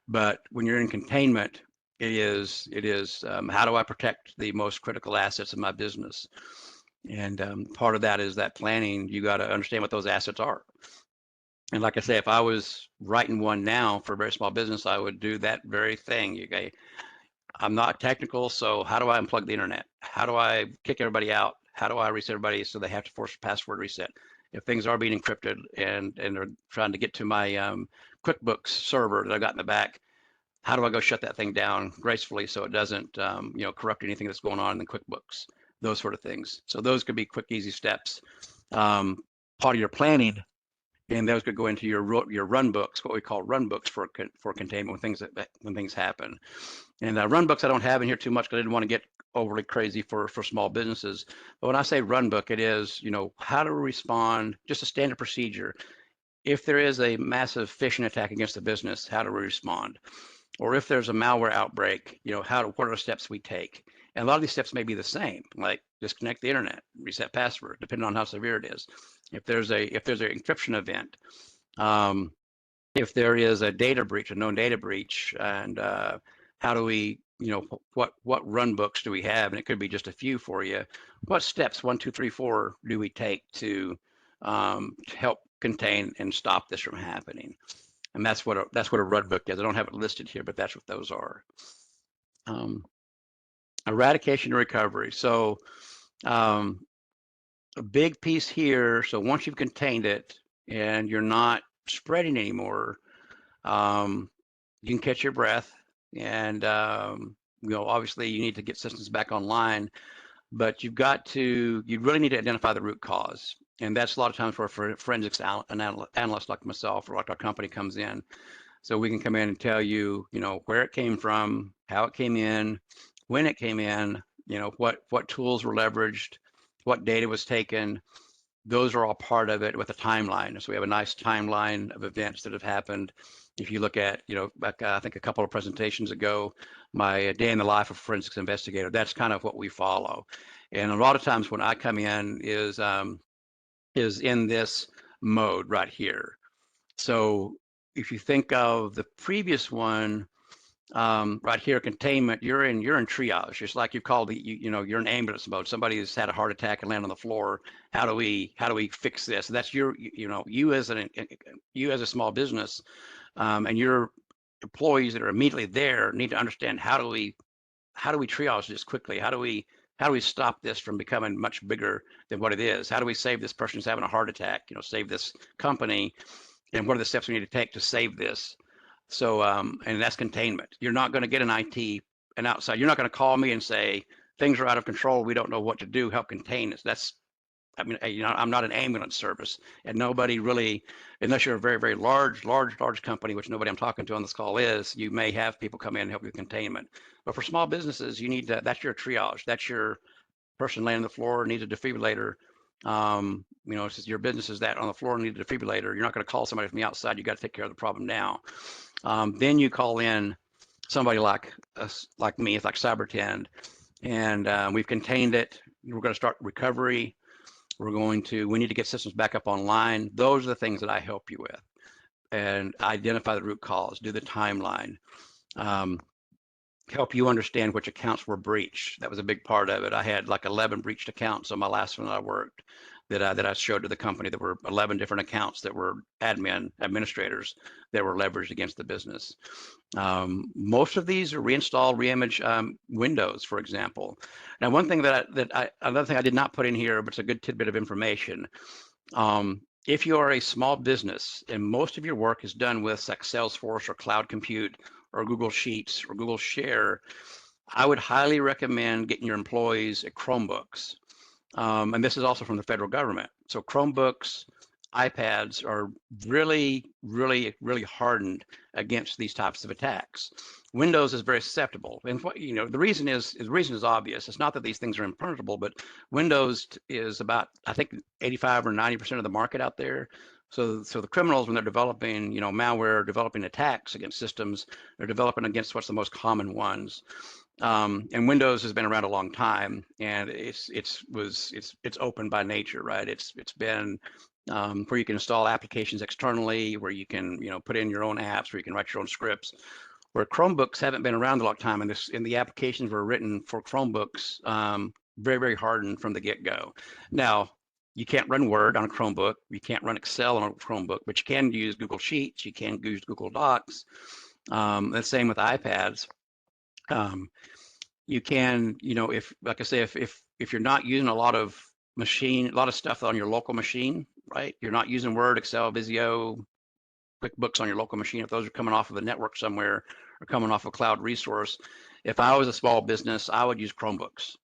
But when you're in containment, it is how do I protect the most critical assets of my business? And part of that is that planning. You got to understand what those assets are. And like I say, if I was writing one now for a very small business, I would do that very thing. Okay, I'm not technical, so how do I unplug the internet? How do I kick everybody out? How do I reset everybody so they have to force a password reset? If things are being encrypted and they're trying to get to my QuickBooks server that I got in the back, how do I go shut that thing down gracefully so it doesn't corrupt anything that's going on in the QuickBooks? Those sort of things. So those could be quick, easy steps. Part of your planning, and those could go into your run books, what we call run books for containment when things happen. And run books I don't have in here too much because I didn't want to get overly crazy for small businesses. But when I say run book, it is, how to respond, just a standard procedure. If there is a massive phishing attack against the business, how do we respond? Or if there's a malware outbreak, what are the steps we take? And a lot of these steps may be the same, like disconnect the internet, reset password, depending on how severe it is. If there's an encryption event, if there is a data breach, a known data breach, and how do we, what run books do we have? And it could be just a few for you. What steps, 1, 2, 3, 4, do we take to help contain and stop this from happening? And that's what a run book is. I don't have it listed here, but that's what those are. Eradication and recovery. So a big piece here. So once you've contained it and you're not spreading anymore, you can catch your breath. And obviously you need to get systems back online, but you really need to identify the root cause. And that's a lot of times where forensics analyst like myself or like our company comes in. So we can come in and tell you, where it came from, how it came in, when it came in, what tools were leveraged, what data was taken. Those are all part of it with a timeline. So we have a nice timeline of events that have happened. If you look at, back, I think a couple of presentations ago, my day in the life of a forensics investigator, that's kind of what we follow. And a lot of times when I come in is in this mode right here. So if you think of the previous one, right here, containment, you're in triage. It's like you call you're in ambulance mode. Somebody has had a heart attack and land on the floor. How do we fix this? That's you as a small business, and your employees that are immediately there need to understand how do we triage this quickly? How do we stop this from becoming much bigger than what it is? How do we save this person who's having a heart attack? Save this company, and what are the steps we need to take to save this? So, and that's containment. You're not going to get an outside. You're not going to call me and say things are out of control. We don't know what to do. Help contain this. I'm not an ambulance service, and nobody really, unless you're a very, very large company, which nobody I'm talking to on this call is, you may have people come in and help you with containment. But for small businesses, you need to. That's your triage. That's your person laying on the floor needs a defibrillator. Since your business is that on the floor needs a defibrillator, you're not going to call somebody from the outside. You got to take care of the problem now. Then you call in somebody like us, like me, it's like CyberTend, and we've contained it. We're going to start recovery. We need to get systems back up online. Those are the things that I help you with, and identify the root cause, do the timeline, help you understand which accounts were breached. That was a big part of it. I had like 11 breached accounts on my last one that I worked, that I showed to the company. There were 11 different accounts that were administrators that were leveraged against the business. Most of these are reinstall, reimage Windows, for example. Now, another thing I did not put in here, but it's a good tidbit of information. If you are a small business and most of your work is done with like Salesforce or Cloud Compute or Google Sheets or Google Share, I would highly recommend getting your employees Chromebooks. And this is also from the federal government. So Chromebooks, iPads are really, really, really hardened against these types of attacks. Windows is very susceptible, and the reason is obvious. It's not that these things are impenetrable, but Windows is about, I think, 85 or 90% of the market out there. So the criminals, when they're developing, malware, developing attacks against systems, they're developing against what's the most common ones. And Windows has been around a long time, and it's open by nature, right? It's been where you can install applications externally, where you can put in your own apps, where you can write your own scripts. where Chromebooks haven't been around a long time, and the applications were written for Chromebooks, very, very hardened from the get-go. Now, you can't run Word on a Chromebook, you can't run Excel on a Chromebook, but you can use Google Sheets, you can use Google Docs. The same with iPads. You can, if, like I say, if you're not using a lot of stuff on your local machine, right? You're not using Word, Excel, Visio, QuickBooks on your local machine. If those are coming off of the network somewhere or coming off a cloud resource, if I was a small business, I would use Chromebooks,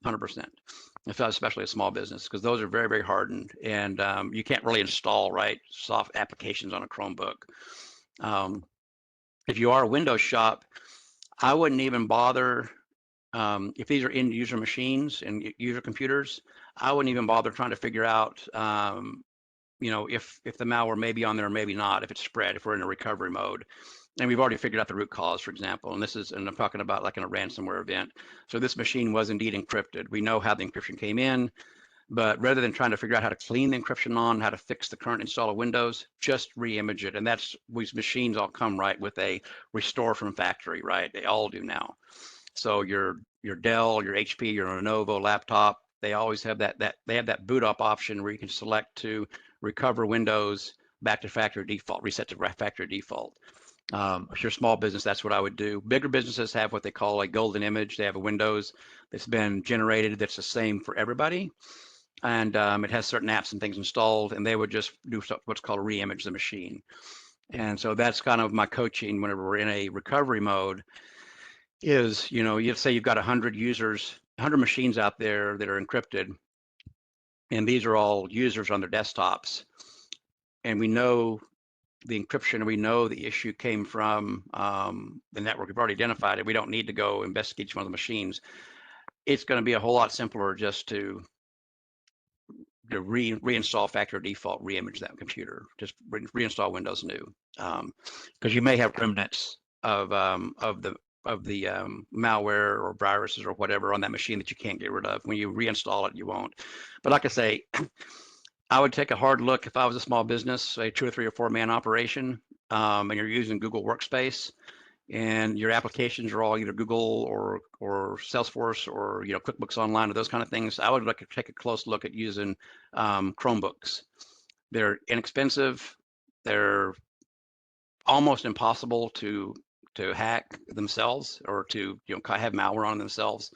100%. If I was especially a small business, because those are very, very hardened, and you can't really install soft applications on a Chromebook. If you are a Windows shop, I wouldn't even bother. If these are end user machines and user computers, I wouldn't even bother trying to figure out, if the malware may be on there or maybe not, if it's spread, if we're in a recovery mode. And we've already figured out the root cause, for example, and I'm talking about like in a ransomware event. So this machine was indeed encrypted. We know how the encryption came in, but rather than trying to figure out how to clean the encryption on, how to fix the current install of Windows, just re-image it. And these machines all come with a restore from factory, right? They all do now. So your Dell, your HP, your Lenovo laptop, they always have they have that boot up option where you can select to recover Windows back to factory default, reset to factory default. If you're a small business, that's what I would do. Bigger businesses have what they call a golden image. They have a Windows that's been generated that's the same for everybody. And it has certain apps and things installed, and they would just do what's called re-image the machine. And so that's kind of my coaching whenever we're in a recovery mode is, you say you've got 100 users, 100 machines out there that are encrypted, and these are all users on their desktops. And we know the encryption, we know the issue came from the network. We've already identified it. We don't need to go investigate each one of the machines. It's going to be a whole lot simpler just to reinstall factory default, re-image that computer, just reinstall Windows new, because you may have remnants of the malware or viruses or whatever on that machine that you can't get rid of. When you reinstall it, you won't. But like I say, I would take a hard look if I was a small business, a 2 or 3 or 4 man operation, and you're using Google Workspace, and your applications are all either Google or Salesforce or QuickBooks Online or those kind of things. I would take a close look at using Chromebooks. They're inexpensive. They're almost impossible to hack themselves or to have malware on themselves.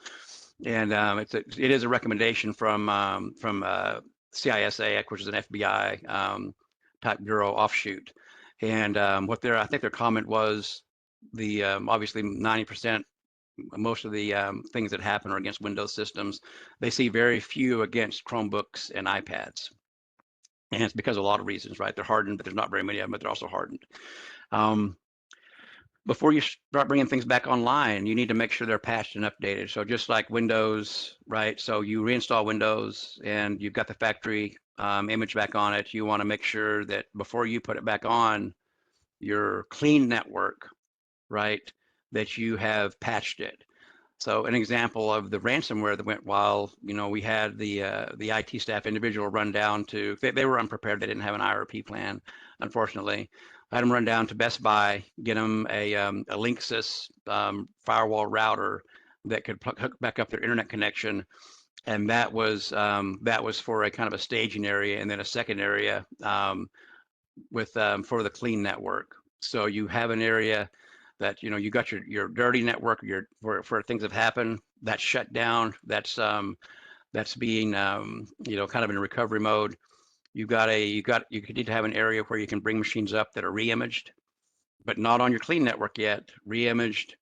And it is a recommendation from CISA, which is an FBI type bureau offshoot. And I think their comment was obviously 90%, most of the things that happen are against Windows systems. They see very few against Chromebooks and iPads. And it's because of a lot of reasons, right? They're hardened, but there's not very many of them, but they're also hardened. Before you start bringing things back online, you need to make sure they're patched and updated. So just like Windows, right? So you reinstall Windows and you've got the factory image back on it. You want to make sure that before you put it back on your clean network, right, that you have patched it. So an example of the ransomware that went while, we had the IT staff individual run down to, they were unprepared. They didn't have an IRP plan, unfortunately. I had them run down to Best Buy, get them a Linksys firewall router that could hook back up their internet connection. And that was for a kind of a staging area, and then a second area for the clean network. So you have an area that you got your dirty network, where things have happened, that's shut down, that's being kind of in recovery mode. You need to have an area where you can bring machines up that are re-imaged, but not on your clean network yet, re-imaged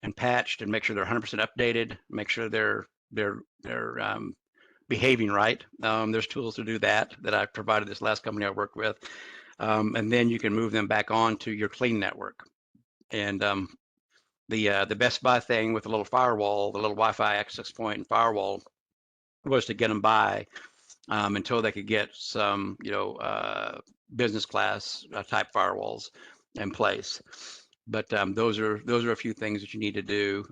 and patched, and make sure they're 100% updated, make sure they're behaving right. There's tools to do that I provided this last company I worked with. And then you can move them back onto your clean network. And the Best Buy thing with the little firewall, the little Wi-Fi access point and firewall, was to get them by until they could get some, business class type firewalls in place. But those are a few things that you need to do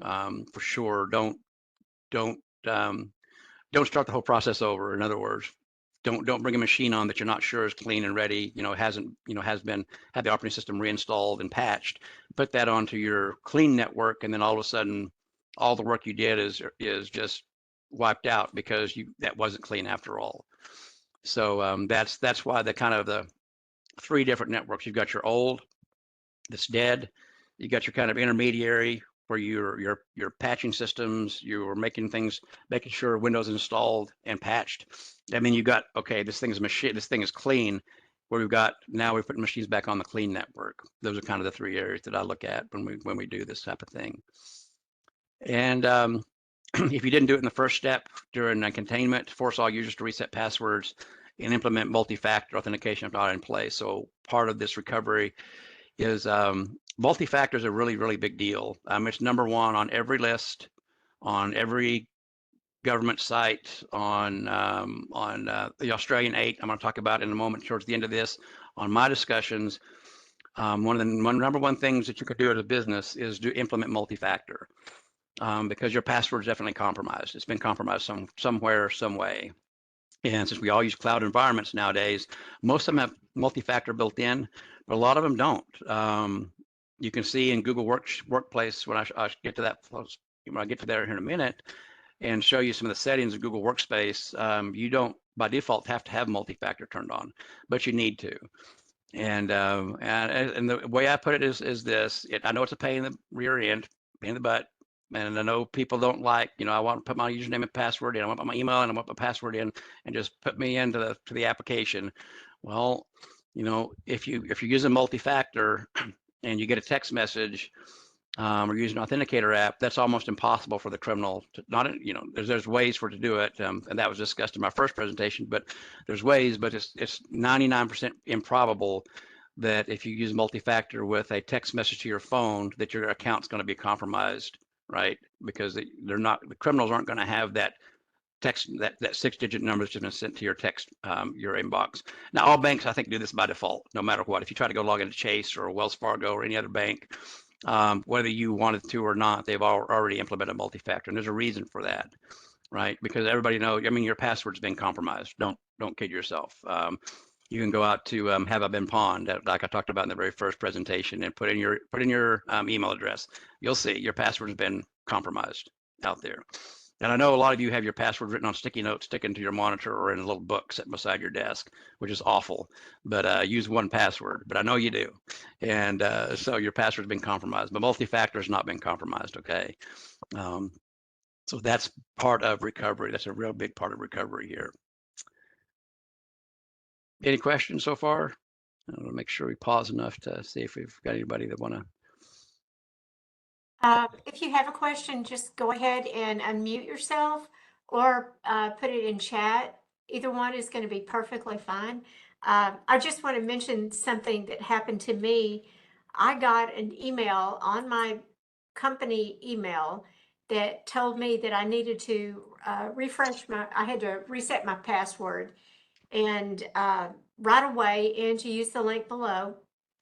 for sure. Don't start the whole process over. In other words, don't bring a machine on that you're not sure is clean and ready, hasn't, had the operating system reinstalled and patched. Put that onto your clean network, and then all of a sudden, all the work you did is just wiped out because that wasn't clean after all. So that's why the 3 different networks. You've got your old that's dead. You got your kind of intermediary where your patching systems, you're making sure Windows installed and patched. And then you got, okay, this thing is clean, where now we're putting machines back on the clean network. Those are kind of the 3 areas that I look at when we do this type of thing. And if you didn't do it in the first step during containment, force all users to reset passwords and implement multi-factor authentication if not in place. So part of this recovery is multi-factor is a really, really big deal. It's number 1 on every list, on every government site, on the Australian 8. I'm going to talk about in a moment towards the end of this. On my discussions, one of the number 1 things that you could do as a business is implement multi-factor, because your password is definitely compromised. It's been compromised somewhere, some way. And since we all use cloud environments nowadays, most of them have multi-factor built in, but a lot of them don't. You can see in Google Workplace, when I get to that, when I get to there here in a minute, and show you some of the settings of Google Workspace, you don't by default have to have multi-factor turned on, but you need to. And the way I put it is this: I know it's a pain in the rear end, pain in the butt. And I know people don't like, I want to put my username and password in, I want to put my email and I want to put my password in, and just put me into the application. Well, if you're using multi-factor and you get a text message or using an authenticator app, that's almost impossible for the criminal to there's ways for it to do it. And that was discussed in my first presentation, but there's ways, but it's 99% improbable that if you use multi-factor with a text message to your phone, that your account's going to be compromised. Right, because the criminals aren't going to have that text, that 6-digit number that's just been sent to your text, your inbox. Now, all banks, I think, do this by default, no matter what. If you try to go log into Chase or Wells Fargo or any other bank, whether you wanted to or not, they've already implemented multi-factor, and there's a reason for that, right? Because everybody knows, your password's been compromised. Don't kid yourself. You can go out to have I been pawned, like I talked about in the very first presentation, and put in your email address. You'll see your password has been compromised out there. And I know a lot of you have your password written on sticky notes sticking to your monitor or in a little book sitting beside your desk, which is awful. But use 1Password. But I know you do, and so your password's been compromised. But multi-factor has not been compromised. Okay, so that's part of recovery. That's a real big part of recovery here. Any questions so far? I want to make sure we pause enough to see if we've got anybody that want to. If you have a question, just go ahead and unmute yourself or put it in chat. Either one is going to be perfectly fine. I just want to mention something that happened to me. I got an email on my company email that told me that I needed to I had to reset my password, and right away, and to use the link below.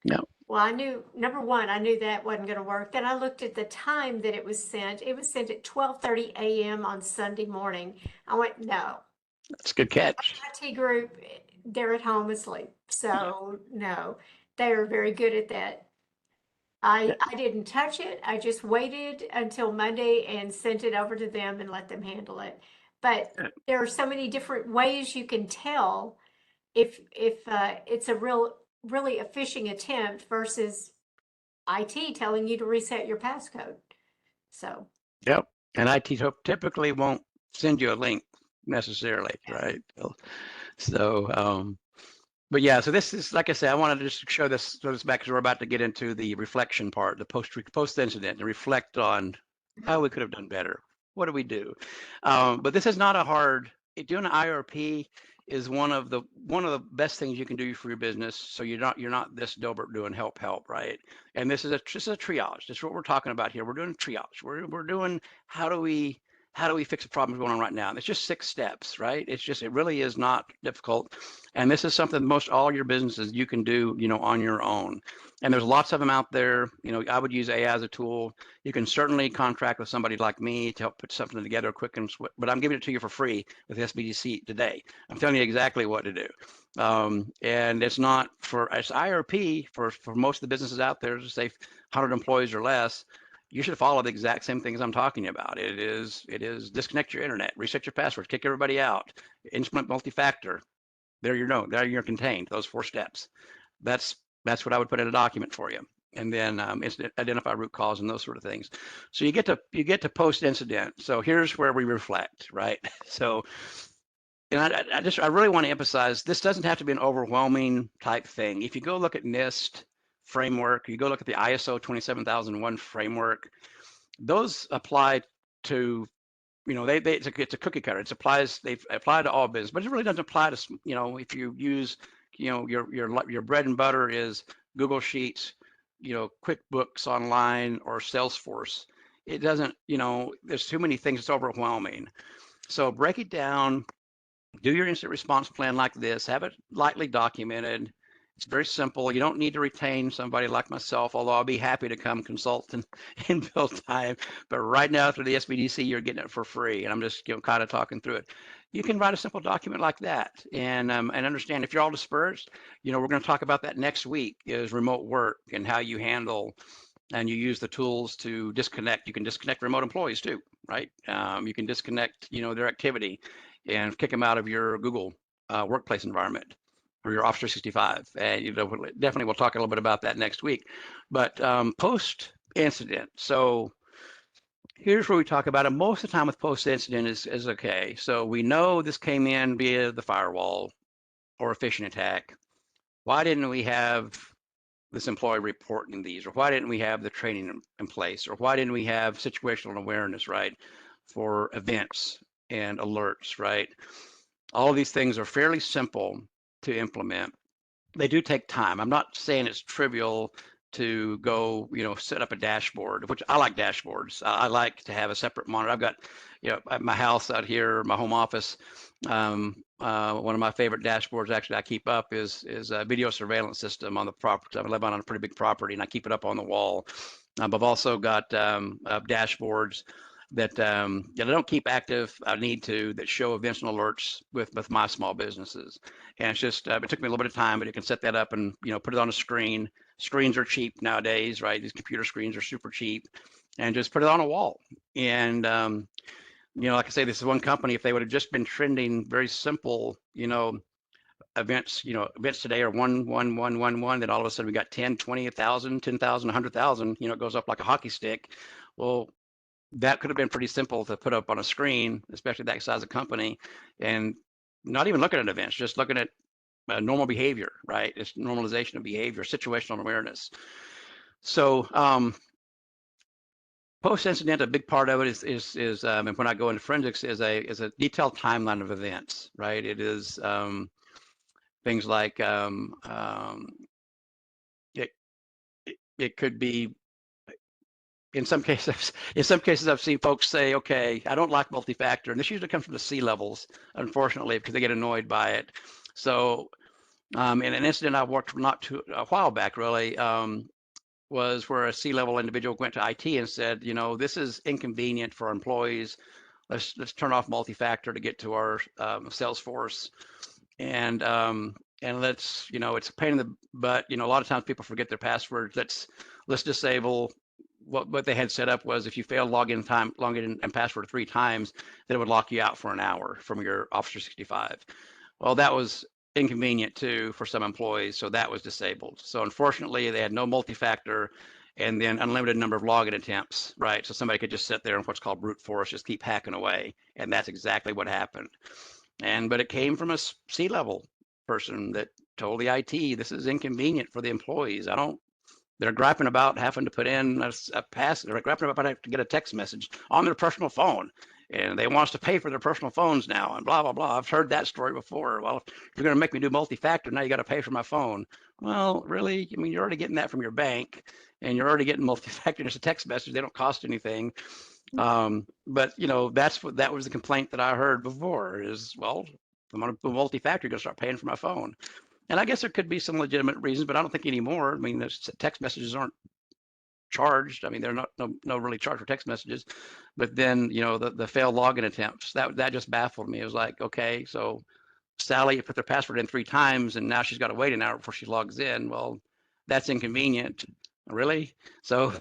No. Well, I knew, number 1, I knew that wasn't going to work. Then I looked at the time that it was sent. It was sent at 12:30 a.m. on Sunday morning. I went, no. That's a good catch. IT group, they're at home asleep. So no, they are very good at that. I didn't touch it. I just waited until Monday and sent it over to them and let them handle it. But there are so many different ways you can tell if it's a really a phishing attempt versus IT telling you to reset your passcode. So. Yep. And IT typically won't send you a link necessarily, right? So, but yeah, so this is, like I said, I wanted to just show this back because we're about to get into the reflection part, the post incident, and reflect on how we could have done better. What do we do? But this is not a hard. Doing an IRP is one of the best things you can do for your business. So you're not this Dilbert doing help, right? And this is just a triage. This is what we're talking about here. We're doing triage. We're doing how do we how do we fix the problems going on right now? And it's just 6 steps, right? It really is not difficult. And this is something most all your businesses you can do, on your own. And there's lots of them out there. I would use AI as a tool. You can certainly contract with somebody like me to help put something together quick but I'm giving it to you for free with SBDC today. I'm telling you exactly what to do. And it's not it's IRP for most of the businesses out there, to say 100 employees or less. You should follow the exact same things I'm talking about. It is disconnect your internet, reset your passwords, kick everybody out, implement multi-factor. There you're contained, those 4 steps. That's what I would put in a document for you. And then identify root cause and those sort of things. So you get to post incident. So here's where we reflect, right? So, and I really want to emphasize, this doesn't have to be an overwhelming type thing. If you go look at NIST framework, you go look at the ISO 27001 framework, those apply to, it's a cookie cutter. They apply to all business, but it really doesn't apply to, if you use, your bread and butter is Google Sheets, QuickBooks Online or Salesforce. It doesn't, there's too many things. It's overwhelming. So break it down. Do your incident response plan like this. Have it lightly documented. It's very simple. You don't need to retain somebody like myself, although I'll be happy to come consult in bill time. But right now through the SBDC, you're getting it for free. And I'm just kind of talking through it. You can write a simple document like that and understand if you're all dispersed, we're going to talk about that next week, is remote work and how you handle and you use the tools to disconnect. You can disconnect remote employees too, right? You can disconnect, their activity and kick them out of your Google workplace environment or your Office 365. And definitely we'll talk a little bit about that next week. But post incident. So here's where we talk about it. Most of the time with post incident is okay. So we know this came in via the firewall or a phishing attack. Why didn't we have this employee reporting these? Or why didn't we have the training in place? Or why didn't we have situational awareness, right, for events and alerts, right? All of these things are fairly simple to implement. They do take time. I'm not saying it's trivial to go, set up a dashboard, which I like dashboards. I like to have a separate monitor. I've got, at my house out here, my home office, one of my favorite dashboards actually I keep up is a video surveillance system on the property. I live on a pretty big property and I keep it up on the wall. But I've also got dashboards that I don't keep active. I need to, that show events and alerts with my small businesses. And it's just, it took me a little bit of time, but you can set that up and, put it on a screen. Screens are cheap nowadays, right? These computer screens are super cheap, and just put it on a wall. And, like I say, this is one company, if they would have just been trending very simple, events, events today are 1, 1, 1, 1, 1, then all of a sudden we got 10, 20, 1,000, 10,000, 100,000, it goes up like a hockey stick. Well, that could have been pretty simple to put up on a screen, especially that size of company, and not even looking at events, just looking at normal behavior, right? It's normalization of behavior, situational awareness. So post-incident, a big part of it is and when I go into forensics, is a detailed timeline of events, right? It is things like it could be. In some cases, I've seen folks say, okay, I don't like multi-factor. And this usually comes from the C-levels, unfortunately, because they get annoyed by it. So in an incident I worked a while back, really, was where a C-level individual went to IT and said, this is inconvenient for employees. Let's turn off multi-factor to get to our Salesforce. And let's, it's a pain in the butt. A lot of times people forget their passwords. Let's disable. What they had set up was if you failed login and password 3 times, then it would lock you out for an hour from your Office 365. Well, that was inconvenient too for some employees, so that was disabled. So unfortunately, they had no multi-factor and then unlimited number of login attempts, right? So somebody could just sit there and what's called brute force, just keep hacking away. And that's exactly what happened. But it came from a C-level person that told the IT, this is inconvenient for the employees. They're griping about having to put in a pass. They're griping about having to get a text message on their personal phone, and they want us to pay for their personal phones now, and blah blah blah. I've heard that story before. Well, if you're going to make me do multi-factor, now you got to pay for my phone. Well, really? I mean, you're already getting that from your bank, and you're already getting multi-factor. It's a text message. They don't cost anything. But that was the complaint that I heard before is, well, I'm on a multi-factor, going to start paying for my phone. And I guess there could be some legitimate reasons, but I don't think anymore. I mean, the text messages aren't charged. I mean, they're not no really charged for text messages. But then, the failed login attempts, that just baffled me. It was like, okay, so Sally put their password in 3 times and now she's got to wait an hour before she logs in. Well, that's inconvenient. Really? So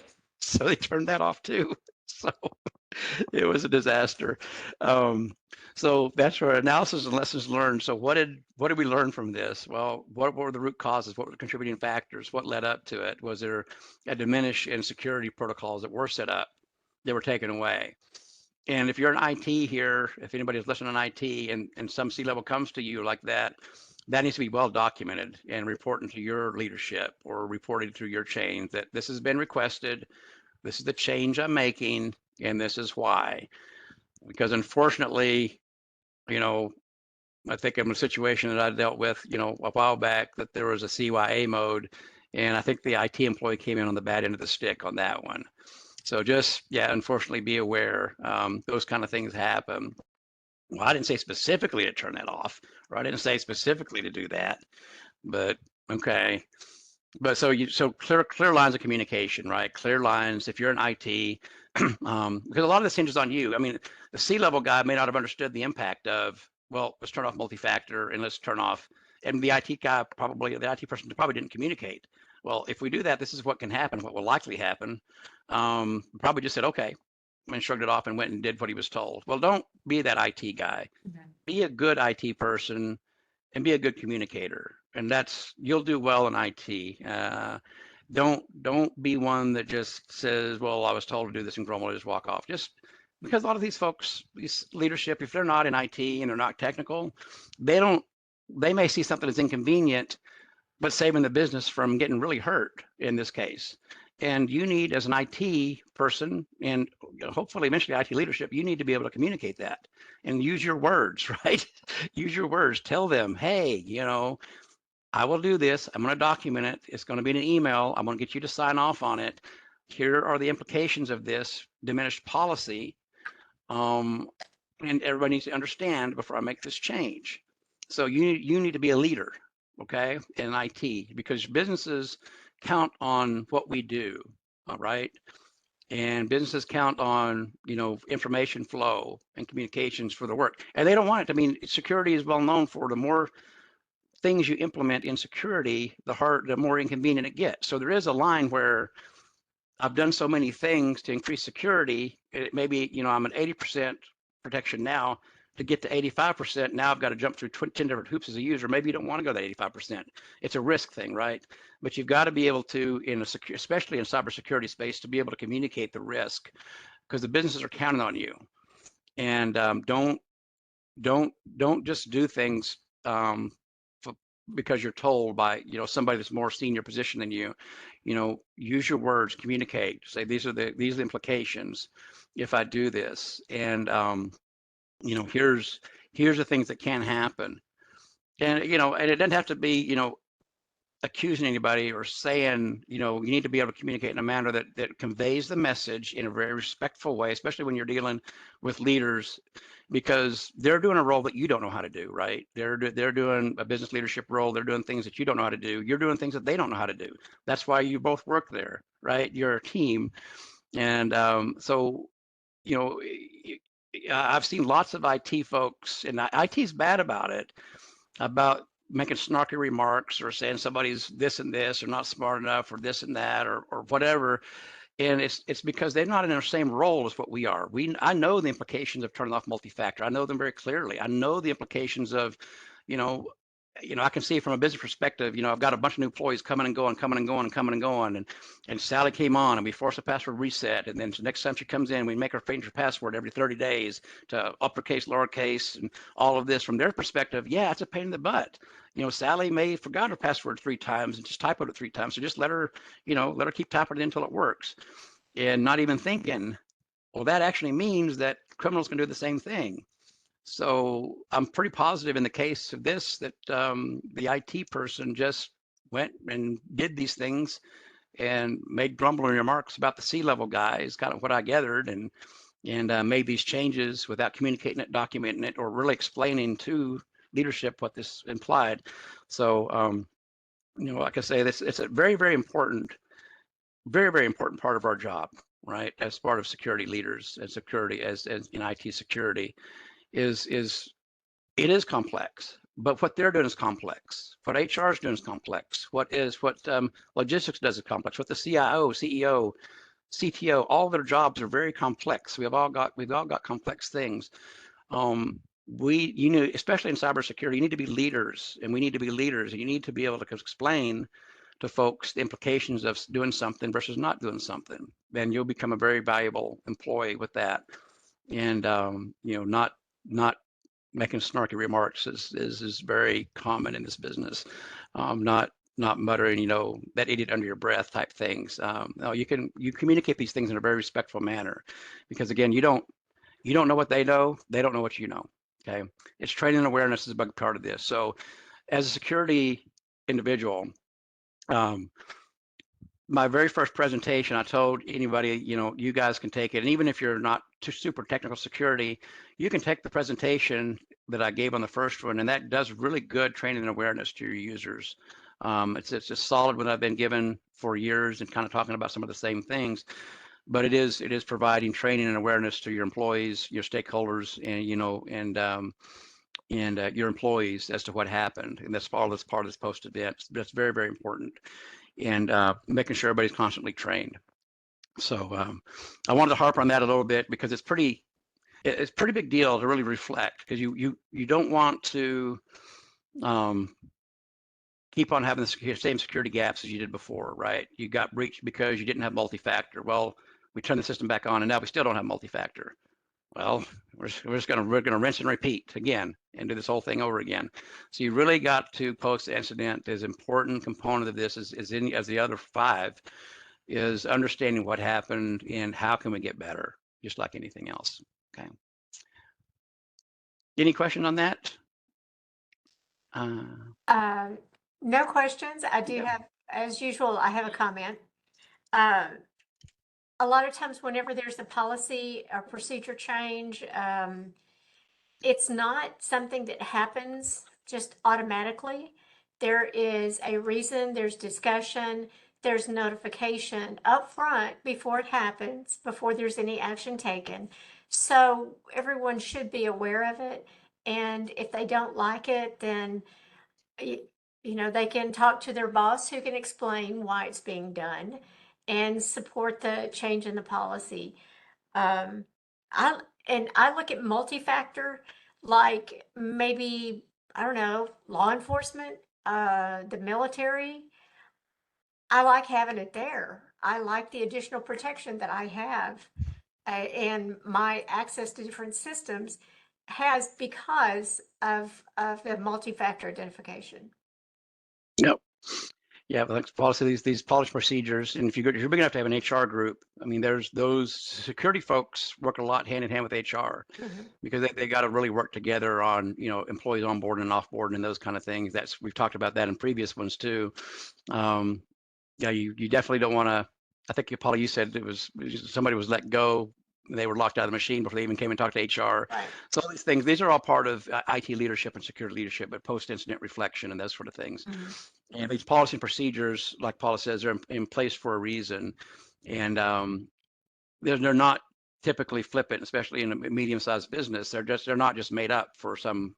they turned that off too. So it was a disaster. So that's where analysis and lessons learned. So what did we learn from this? Well, what were the root causes? What were the contributing factors? What led up to it? Was there a diminish in security protocols that were set up? They were taken away. And if you're an IT here, if anybody's listening on IT and some C-level comes to you like that, that needs to be well documented and reported to your leadership or reported through your chain that this has been requested, this is the change I'm making, and this is why. Because unfortunately, I think in a situation that I dealt with, a while back, that there was a CYA mode, and I think the IT employee came in on the bad end of the stick on that one. So just, unfortunately be aware, those kind of things happen. Well, I didn't say specifically to turn that off, or I didn't say specifically to do that, but okay. But so clear lines of communication, right? Clear lines. If you're in IT, because a lot of this hinges on you. I mean, the C-level guy may not have understood the impact of, well, let's turn off multi-factor and let's turn off, and the IT guy the IT person probably didn't communicate. Well, if we do that, this is what can happen, what will likely happen. Probably just said, okay, and shrugged it off and went and did what he was told. Well, don't be that IT guy. Be a good IT person and be a good communicator. And you'll do well in IT. Don't be one that just says, well, I was told to do this and grumble, just walk off. Just because a lot of these folks, these leadership, if they're not in IT and they're not technical, they may see something as inconvenient, but saving the business from getting really hurt in this case. And you need, as an IT person, and hopefully eventually IT leadership, you need to be able to communicate that and use your words, right? Use your words. Tell them, hey, I will do this. I'm going to document it. It's going to be in an email. I'm going to get you to sign off on it. Here are the implications of this diminished policy. And everybody needs to understand before I make this change. So you need to be a leader, okay, in IT, because businesses count on what we do, all right? And businesses count on, information flow and communications for the work. And they don't want it. I mean, security is well known for the more things you implement in security, the more inconvenient it gets. So there is a line where I've done so many things to increase security. Maybe, I'm at 80% protection now. To get to 85%, now I've got to jump through 10 different hoops as a user. Maybe you don't want to go to 85%. It's a risk thing, right? But you've got to be able to, especially in cybersecurity space, to be able to communicate the risk, because the businesses are counting on you. And don't just do things because you're told by somebody that's more senior position than you. Use your words, communicate, say these are the implications if I do this, and here's the things that can happen. And and it doesn't have to be accusing anybody or saying, you need to be able to communicate in a manner that conveys the message in a very respectful way, especially when you're dealing with leaders, because they're doing a role that you don't know how to do, right? They're doing a business leadership role. They're doing things that you don't know how to do. You're doing things that they don't know how to do. That's why you both work there, right? You're a team. And so, I've seen lots of IT folks, and IT's bad about it, about making snarky remarks or saying somebody's this and this or not smart enough or this and that or whatever. And it's because they're not in the same role as what we are. I know the implications of turning off multi-factor. I know them very clearly. I know the implications of, I can see from a business perspective, I've got a bunch of new employees coming and going, and Sally came on and we force a password reset. And then the next time she comes in, we make her change her password every 30 days to uppercase, lowercase, and all of this. From their perspective, yeah, it's a pain in the butt. Sally may have forgot her password 3 times and just typoed it 3 times. So just let her keep typing it until it works, and not even thinking, well, that actually means that criminals can do the same thing. So I'm pretty positive in the case of this that the IT person just went and did these things and made grumbling remarks about the C-level guys, kind of what I gathered. And and made these changes without communicating it, documenting it, or really explaining to leadership what this implied. So, like I say, it's a very, very important, very important part of our job, right? As part of security leaders and security, as in IT security, is it is complex. But what they're doing is complex. What HR is doing is complex. What logistics does is complex. What the CIO, CEO, CTO, all their jobs are very complex. We've all got complex things. Especially in cybersecurity, you need to be leaders, and we need to be leaders, and you need to be able to explain to folks the implications of doing something versus not doing something. Then you'll become a very valuable employee with that. And not making snarky remarks is very common in this business. Not muttering, that idiot under your breath type things. No, you communicate these things in a very respectful manner, because again, you don't know what they know. They don't know what you know. Okay, it's training and awareness is a big part of this. So, as a security individual, my very first presentation, I told anybody, you guys can take it, and even if you're not too super technical security, you can take the presentation that I gave on the first one, and that does really good training and awareness to your users. It's just solid what I've been given for years and kind of talking about some of the same things, but it is providing training and awareness to your employees, your stakeholders, and your employees as to what happened, and that's part of this post-event. That's very, very important, and making sure everybody's constantly trained. So I wanted to harp on that a little bit, because it's pretty big deal to really reflect, because you don't want to keep on having the same security gaps as you did before, right? You got breached because you didn't have multi-factor. Well, we turned the system back on, and now we still don't have multi-factor. Well, we're gonna rinse and repeat again and do this whole thing over again. So you really got to post-incident. Is important component of this as the other 5 is understanding what happened and how can we get better, just like anything else. Okay. Any question on that? No questions. I do Yeah. have, as usual, I have a comment. A lot of times whenever there's a policy or procedure change, it's not something that happens just automatically. There is a reason, there's discussion, there's notification up front before it happens, before there's any action taken. So everyone should be aware of it. And if they don't like it, then they can talk to their boss, who can explain why it's being done and support the change in the policy. I look at multi-factor like maybe, I don't know, law enforcement, the military. I like having it there. I like the additional protection that I have, and my access to different systems has because of the multi-factor identification. Yep. Yeah, but like policy, these policy procedures, and if you're big enough to have an HR group, I mean, there's those security folks work a lot hand in hand with HR, because they got to really work together on employees on board and off board and those kind of things. We've talked about that in previous ones too. Yeah, you definitely don't want to. I think Paula, you said it was somebody was let go. They were locked out of the machine before they even came and talked to HR. Right. So all these things, these are all part of IT leadership and security leadership, but post-incident reflection and those sort of things. And these policy and procedures, like Paula says, are in place for a reason. And they're not typically flippant, especially in a medium-sized business. They're not just made up for some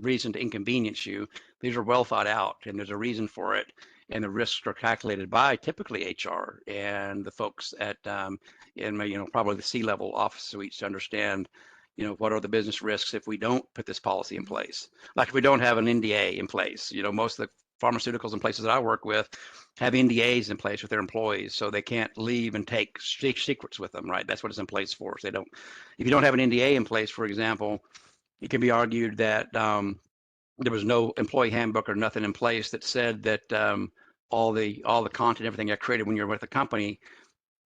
reason to inconvenience you. These are well thought out, and there's a reason for it. And the risks are calculated by typically HR and the folks at probably the C-level office suites to understand what are the business risks if we don't put this policy in place. Like if we don't have an NDA in place. Most of the pharmaceuticals and places that I work with have NDAs in place with their employees, so they can't leave and take secrets with them, right? That's what it's in place for. So if you don't have an NDA in place, for example, it can be argued that there was no employee handbook or nothing in place that said that all the content, everything I created when you're with a company,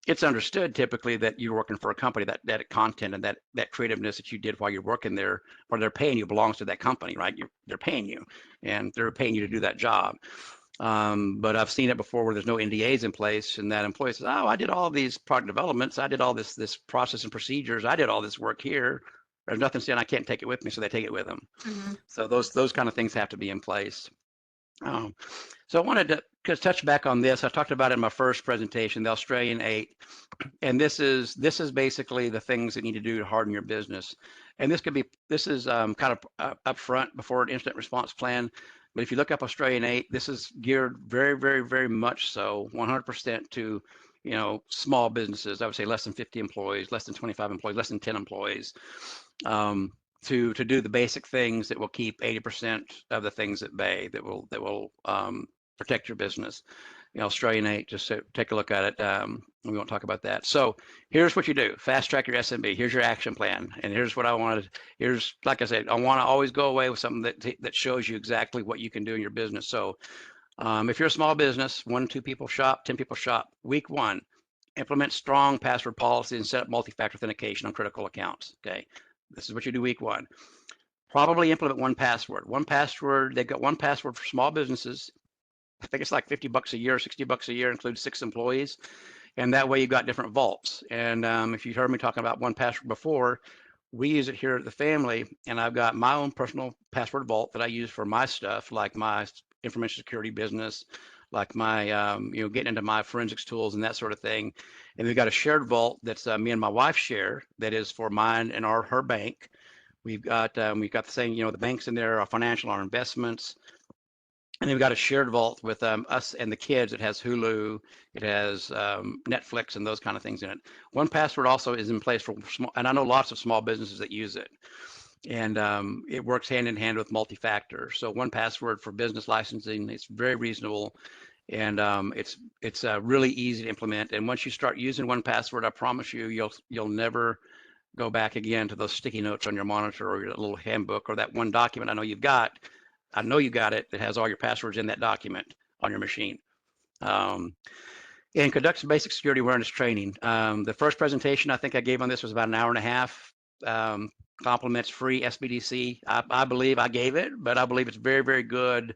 it's understood typically that you're working for a company, that content and that creativeness that you did while you're working there, or they're paying you, belongs to that company, right? They're paying you, and they're paying you to do that job. But I've seen it before where there's no NDAs in place, and that employee says, "Oh, I did all these product developments, I did all this process and procedures, I did all this work here. There's nothing saying I can't take it with me," so they take it with them. So those kind of things have to be in place. Um, so I wanted to just touch back on this. I talked about it in my first presentation, the Australian 8, and this is basically the things that you need to do to harden your business. And this is kind of up front before an incident response plan. But if you look up Australian 8, this is geared very, very, very much so 100% to, small businesses. I would say less than 50 employees, less than 25 employees, less than 10 employees. To do the basic things that will keep 80% of the things at bay, that will protect your business. Australian 8, just take a look at it. We won't talk about that. So here's what you do: fast track your SMB. Here's your action plan, and here's what I wanted. Here's, like I said, I want to always go away with something that shows you exactly what you can do in your business. So if you're a small business, 1, 2 people shop, 10 people shop, week 1, implement strong password policy and set up multi-factor authentication on critical accounts. Okay, this is what you do week 1. Probably implement 1Password. 1Password, they've got 1Password for small businesses. I think it's like $50 a year, $60 a year, includes 6 employees. And that way you've got different vaults. And if you've heard me talking about 1Password before, we use it here at the family, and I've got my own personal password vault that I use for my stuff, like my information security business, like my, getting into my forensics tools and that sort of thing. And we've got a shared vault that's me and my wife share, that is for mine and her bank. We've got the same, the banks in there, our financial, our investments. And then we've got a shared vault with us and the kids. It has Hulu, it has Netflix, and those kind of things in it. 1Password also is in place for small, and I know lots of small businesses that use it. And it works hand in hand with multi-factor. So 1Password for business licensing, it's very reasonable, and it's really easy to implement. And once you start using 1Password, I promise you, you'll never go back again to those sticky notes on your monitor or your little handbook or that one document I know you've got. I know you got it. It has all your passwords in that document on your machine. And conduct some basic security awareness training. The first presentation I think I gave on this was about an hour and a half. Compliments free SBDC. I believe I gave it, but I believe it's very, very good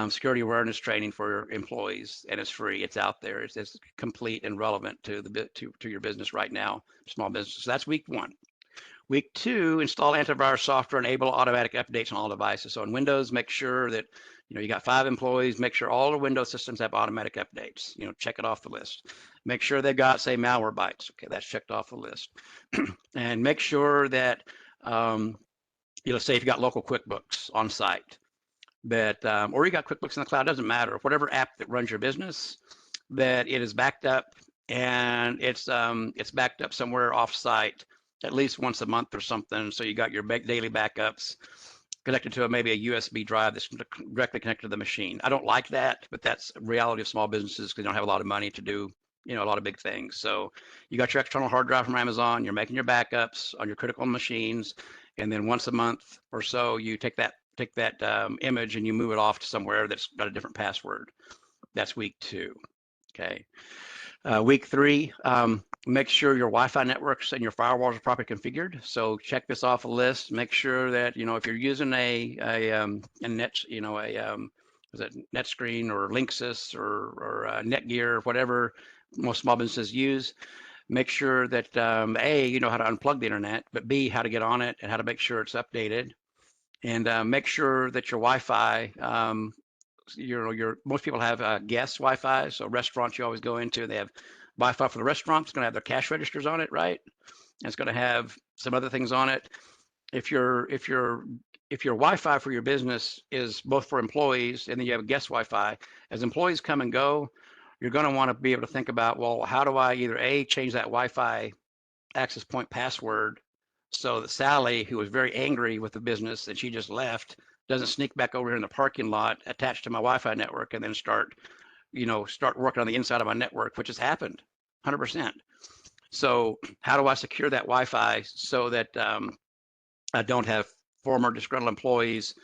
security awareness training for your employees, and it's free. It's out there. It's complete and relevant to your business right now, small business. So that's week 1. Week 2, install antivirus software, enable automatic updates on all devices. So in Windows, make sure that you got 5 employees. Make sure all the Windows systems have automatic updates. Check it off the list. Make sure they've got, say, Malwarebytes. Okay, that's checked off the list. And make sure that say if you got local QuickBooks on site, that or you got QuickBooks in the cloud, doesn't matter. Whatever app that runs your business, that it is backed up, and it's backed up somewhere off-site at least once a month or something. So you got your daily backups connected to maybe a USB drive that's directly connected to the machine. I don't like that, but that's the reality of small businesses because they don't have a lot of money to do a lot of big things. So you got your external hard drive from Amazon, you're making your backups on your critical machines, and then once a month or so you take that image and you move it off to somewhere that's got a different password. That's week 2. Okay. Week 3, make sure your Wi-Fi networks and your firewalls are properly configured. So check this off a list. Make sure that if you're using a net, is it NetScreen or Linksys or Netgear, whatever most small businesses use. Make sure that A, you know how to unplug the internet, but B, how to get on it and how to make sure it's updated. And make sure that your Wi-Fi, most people have guest Wi-Fi. So restaurants you always go into, they have Wi-Fi for the restaurant. It's going to have their cash registers on it, right? And it's going to have some other things on it. If your Wi-Fi for your business is both for employees and then you have a guest Wi-Fi, as employees come and go, you're going to want to be able to think about, well, how do I either A, change that Wi-Fi access point password so that Sally, who was very angry with the business and she just left, doesn't sneak back over here in the parking lot attached to my Wi-Fi network and then start working on the inside of my network, which has happened 100%. So how do I secure that Wi-Fi so that I don't have former disgruntled employees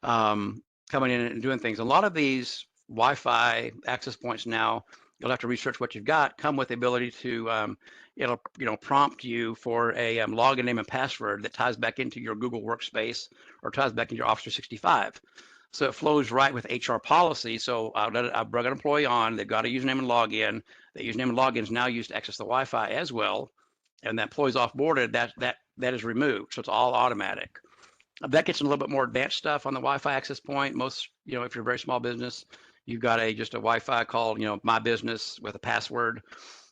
coming in and doing things? A lot of these Wi-Fi access points now, you'll have to research what you've got, come with the ability to, it'll prompt you for a login name and password that ties back into your Google Workspace or ties back into your Office 365. So it flows right with HR policy. So I'll bring an employee on, they've got a username and login. That username and login is now used to access the Wi-Fi as well. And that employee's offboarded, that is removed. So it's all automatic. That gets a little bit more advanced stuff on the Wi-Fi access point. Most, if you're a very small business, you've got just a Wi-Fi called, My Business with a password.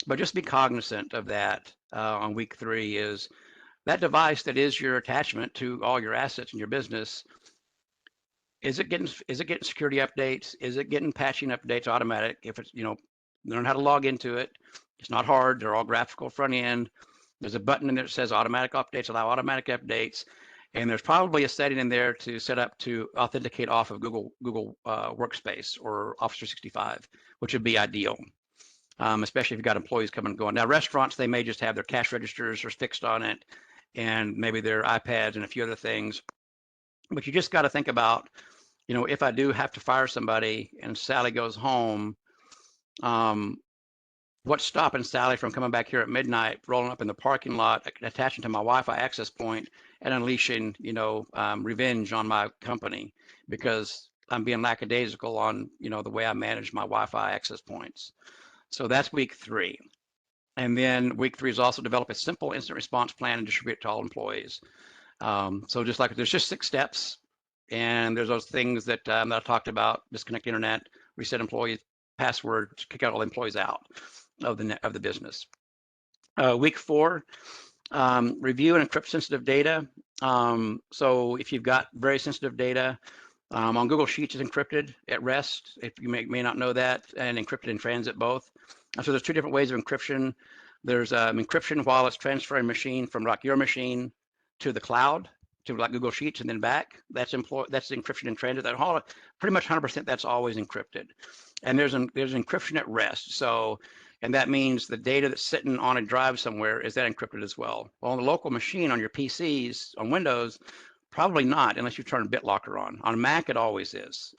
But just be cognizant of that on week 3 is that device that is your attachment to all your assets in your business. Is it getting security updates? Is it getting patching updates automatic? If it's, learn how to log into it. It's not hard. They're all graphical front end. There's a button in there that says automatic updates, allow automatic updates. And there's probably a setting in there to set up to authenticate off of Google Workspace or Office 365, which would be ideal, especially if you've got employees coming and going. Now, restaurants, they may just have their cash registers are fixed on it and maybe their iPads and a few other things. But you just got to think about, if I do have to fire somebody and Sally goes home, what's stopping Sally from coming back here at midnight, rolling up in the parking lot, attaching to my Wi-Fi access point and unleashing, revenge on my company because I'm being lackadaisical on, the way I manage my Wi-Fi access points. So that's week 3. And then week 3 is also develop a simple incident response plan and distribute it to all employees. So just like there's just 6 steps, and there's those things that, that I talked about: disconnect internet, reset employee password, kick out all employees out of the business. Week 4, review and encrypt sensitive data. So if you've got very sensitive data, on Google Sheets is encrypted at rest, if you may not know that, and encrypted in transit both. So there's 2 different ways of encryption. There's encryption while it's transferring machine from like your machine to the cloud, to like Google Sheets and then back. That's encryption in transit. That whole, pretty much 100%, that's always encrypted. And there's encryption at rest. So, and that means the data that's sitting on a drive somewhere, is that encrypted as well? Well, on the local machine, on your PCs, on Windows, probably not, unless you turn BitLocker on. On Mac, it always is.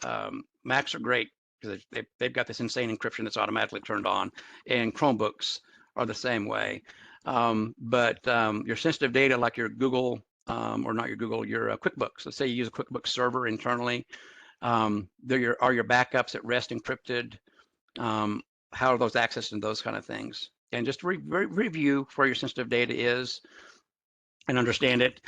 Macs are great because they've got this insane encryption that's automatically turned on, and Chromebooks are the same way. But your sensitive data, like your Google, or not your Google, your QuickBooks. Let's say you use a QuickBooks server internally. Are your backups at rest encrypted? How are those accessed and those kind of things? And just review where your sensitive data is and understand it.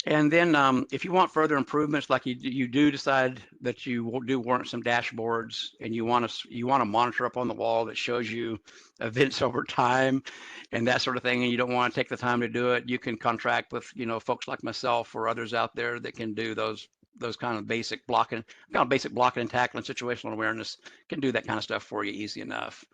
And then if you want further improvements, like you do decide that you do warrant some dashboards, and you want to monitor up on the wall that shows you events over time and that sort of thing, and you don't want to take the time to do it, you can contract with folks like myself or others out there that can do those kind of basic blocking and tackling, situational awareness, can do that kind of stuff for you easy enough.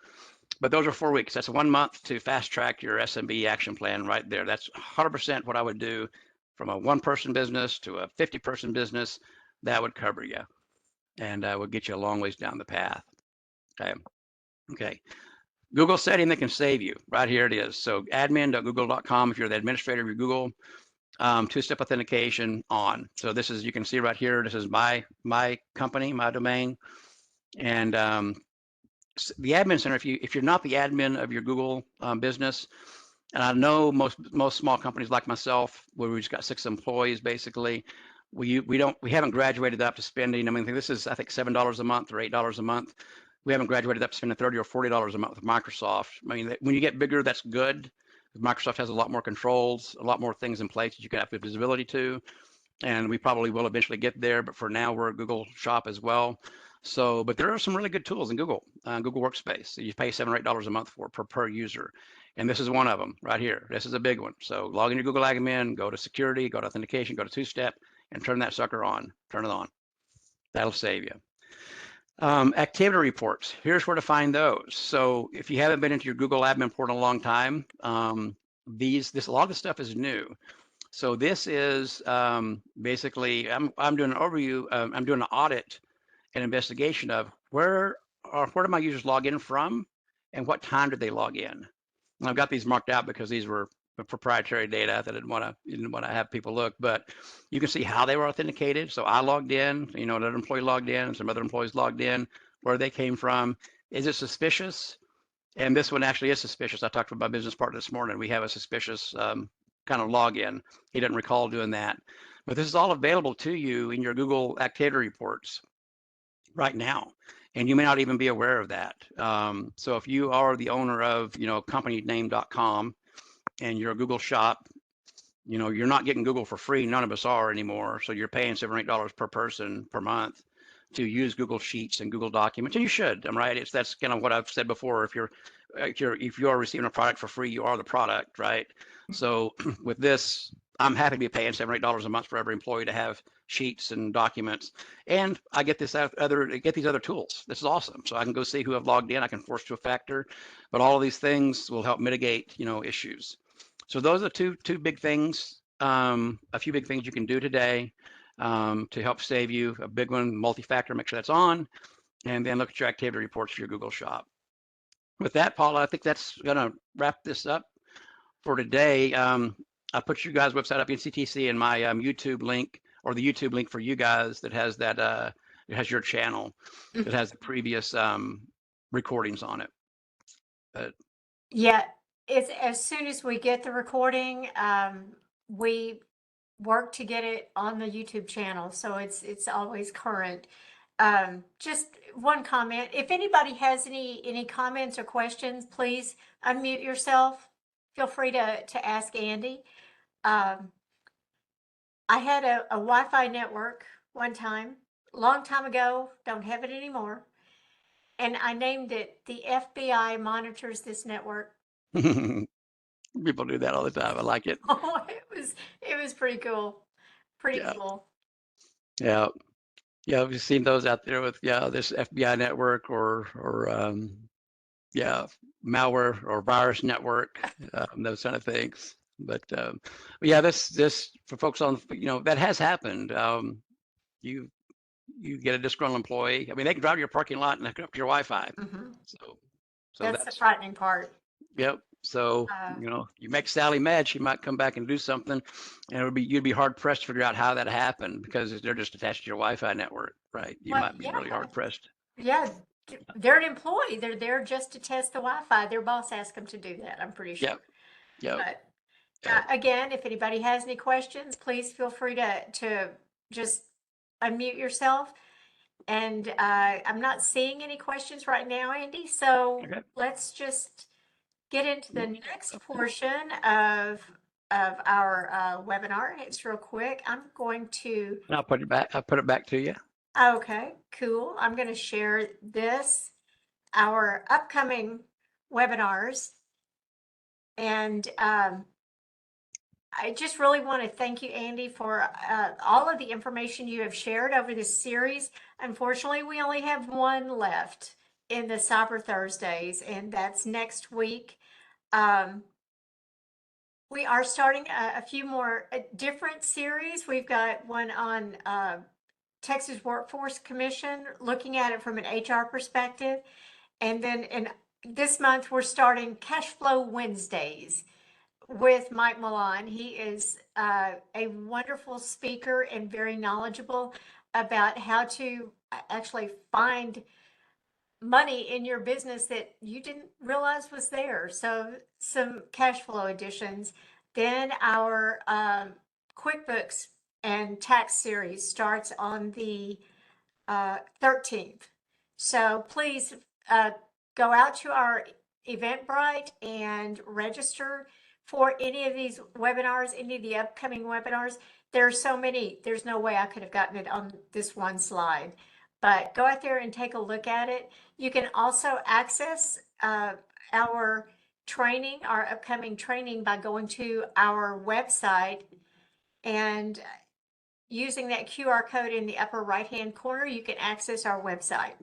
But those are 4 weeks. That's 1 month to fast track your SMB action plan right there. That's 100% what I would do. From a 1-person business to a 50-person business, that would cover you, and would get you a long ways down the path. Okay. Google setting that can save you. Right here it is. So admin.google.com. If you're the administrator of your Google, 2-step authentication on. So this is, you can see right here, this is my company, my domain, and the admin center. If you're not the admin of your Google business, and I know most small companies like myself, where we've just got 6 employees, basically, we haven't graduated up to spending. I mean, this is, I think, $7 a month or $8 a month. We haven't graduated up to spending $30 or $40 a month with Microsoft. I mean, when you get bigger, that's good. Microsoft has a lot more controls, a lot more things in place that you can have visibility to, and we probably will eventually get there. But for now, we're a Google shop as well. So, but there are some really good tools in Google, Google Workspace that you pay $7 or $8 a month for per user. And this is one of them right here. This is a big one. So log in your Google admin, go to security, go to authentication, go to 2-step, and turn that sucker on. Turn it on. That'll save you. Activity reports. Here's where to find those. So if you haven't been into your Google admin portal in a long time, a lot of this stuff is new. So this is basically, I'm doing an overview. I'm doing an audit and investigation of where do my users log in from, and what time did they log in. And I've got these marked out because these were proprietary data that I didn't want to have people look, but you can see how they were authenticated. So I logged in, another employee logged in, some other employees logged in, where they came from. Is it suspicious? And this one actually is suspicious. I talked with my business partner this morning. We have a suspicious kind of login. He doesn't recall doing that. But this is all available to you in your Google activity reports. right now, and you may not even be aware of that. So if you are the owner of, companyname.com and you're a Google shop, you're not getting Google for free. None of us are anymore. So you're paying $7 or $8 per person per month to use Google Sheets and Google Documents, and you should. I'm right. That's kind of what I've said before. If you are receiving a product for free, you are the product, right? So with this, I'm happy to be paying $7 or $8 a month for every employee to have sheets and documents, and I get these other tools. This is awesome. So I can go see who I've logged in. I can force to a factor, but all of these things will help mitigate, issues. So those are two big things, a few big things you can do today to help save you. A big one, multi-factor, make sure that's on, and then look at your activity reports for your Google Shop. With that, Paula, I think that's going to wrap this up for today. I put you guys' website up, NCTC, and my YouTube link, or the YouTube link for you guys that has that, it has your channel, that has the previous recordings on it. Yeah, it's as soon as we get the recording, we work to get it on the YouTube channel, so it's always current. Just one comment. If anybody has any comments or questions, please unmute yourself. Feel free to ask Andy. I had a Wi-Fi network one time, long time ago, don't have it anymore. And I named it the FBI monitors this network. People do that all the time. I like it. Oh, it was pretty cool. Pretty Yeah. cool. Yeah. Yeah, we've seen those out there with this FBI network or malware or virus network, those kind of things. But yeah, this for folks on, that has happened. You get a disgruntled employee. I mean, they can drive to your parking lot and hook up to your Wi-Fi. Mhm. So That's the frightening part. yep. So you make Sally mad, she might come back and do something, and you'd be hard pressed to figure out how that happened because they're just attached to your Wi-Fi network, right? You Well, might be really hard pressed. Yeah, they're an employee. They're there just to test the Wi-Fi. Their boss asked them to do that, I'm pretty sure. Yep. Yep. But Yep. again, if anybody has any questions, please feel free to just unmute yourself. And I'm not seeing any questions right now, Andy. So Okay. let's just get into the next portion of our webinar. It's real quick. I'm going to. I'll put it back. I'll put it back to you. Okay, cool. I'm going to share our upcoming webinars. And I just really want to thank you, Andy, for all of the information you have shared over this series. Unfortunately, we only have one left in the Cyber Thursdays, and that's next week. We are starting a few more different series. We've got one on Texas Workforce Commission, looking at it from an HR perspective. And then this month, we're starting Cash Flow Wednesdays with Mike Milan. He is a wonderful speaker and very knowledgeable about how to actually find money in your business that you didn't realize was there. So some cash flow additions. Then our QuickBooks and tax series starts on the 13th. So please go out to our Eventbrite and register for any of these webinars, any of the upcoming webinars. There are so many, there's no way I could have gotten it on this one slide. But go out there and take a look at it. You can also access our training, our upcoming training, by going to our website and using that QR code in the upper right-hand corner. You can access our website.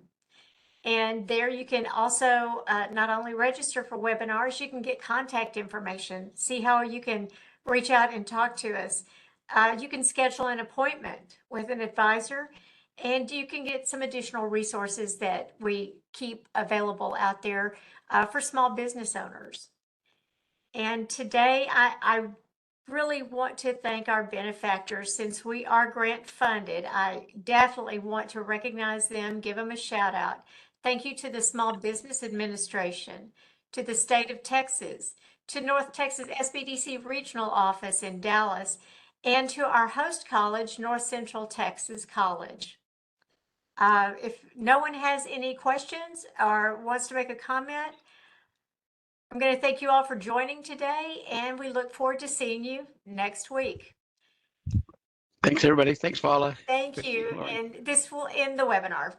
And there you can also not only register for webinars, you can get contact information, see how you can reach out and talk to us. You can schedule an appointment with an advisor, and you can get some additional resources that we keep available out there for small business owners. And today I really want to thank our benefactors. Since we are grant funded, I definitely want to recognize them, give them a shout out. Thank you to the Small Business Administration, to the state of Texas, to North Texas SBDC Regional Office in Dallas, and to our host college, North Central Texas College. If no one has any questions or wants to make a comment, I'm going to thank you all for joining today, and we look forward to seeing you next week. Thanks, everybody. Thanks, Paula. Thank Christy, you. Lori. And this will end the webinar.